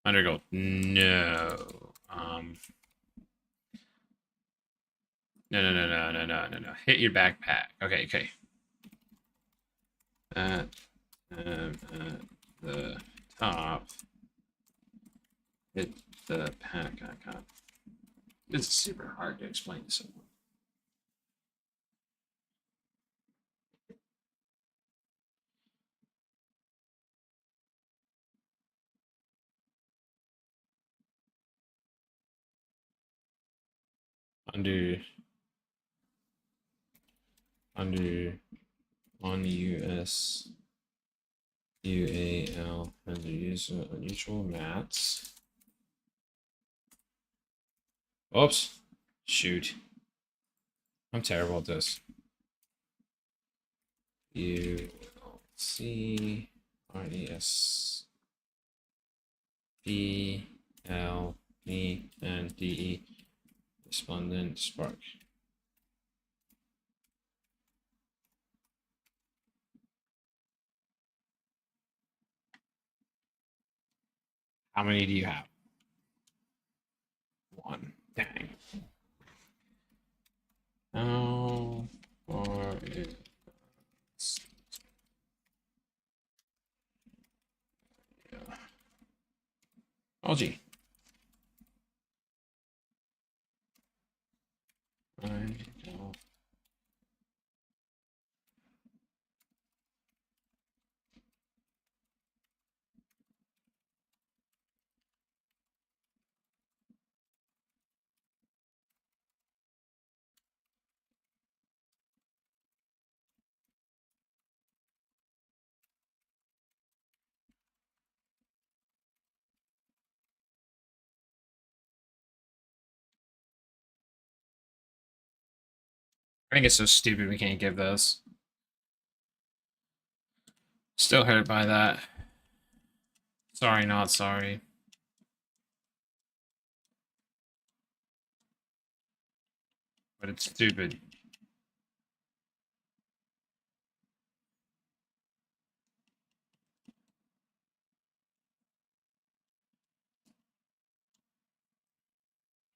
Undergold. No. No. Hit your backpack. Okay, okay. At the top. Hit the pack icon. This is super hard to explain to someone. Under on US UAL under user unusual mats. Oops. Shoot. I'm terrible at this. ULC RES BLE and DE Respondent Spark. How many do you have? 1. Dang. How far is... Oh, gee. I don't... I think it's so stupid we can't give those. Still hurt by that. Sorry, not sorry. But it's stupid.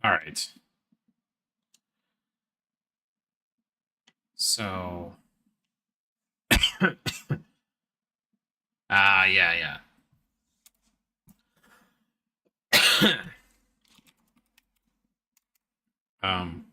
Alright. So... yeah. um...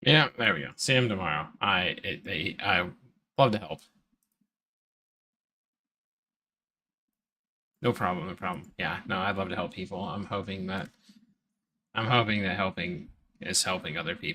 Yeah, there we go. See him tomorrow. I love to help. No problem, no problem. Yeah, no, I'd love to help people. I'm hoping that helping is helping other people.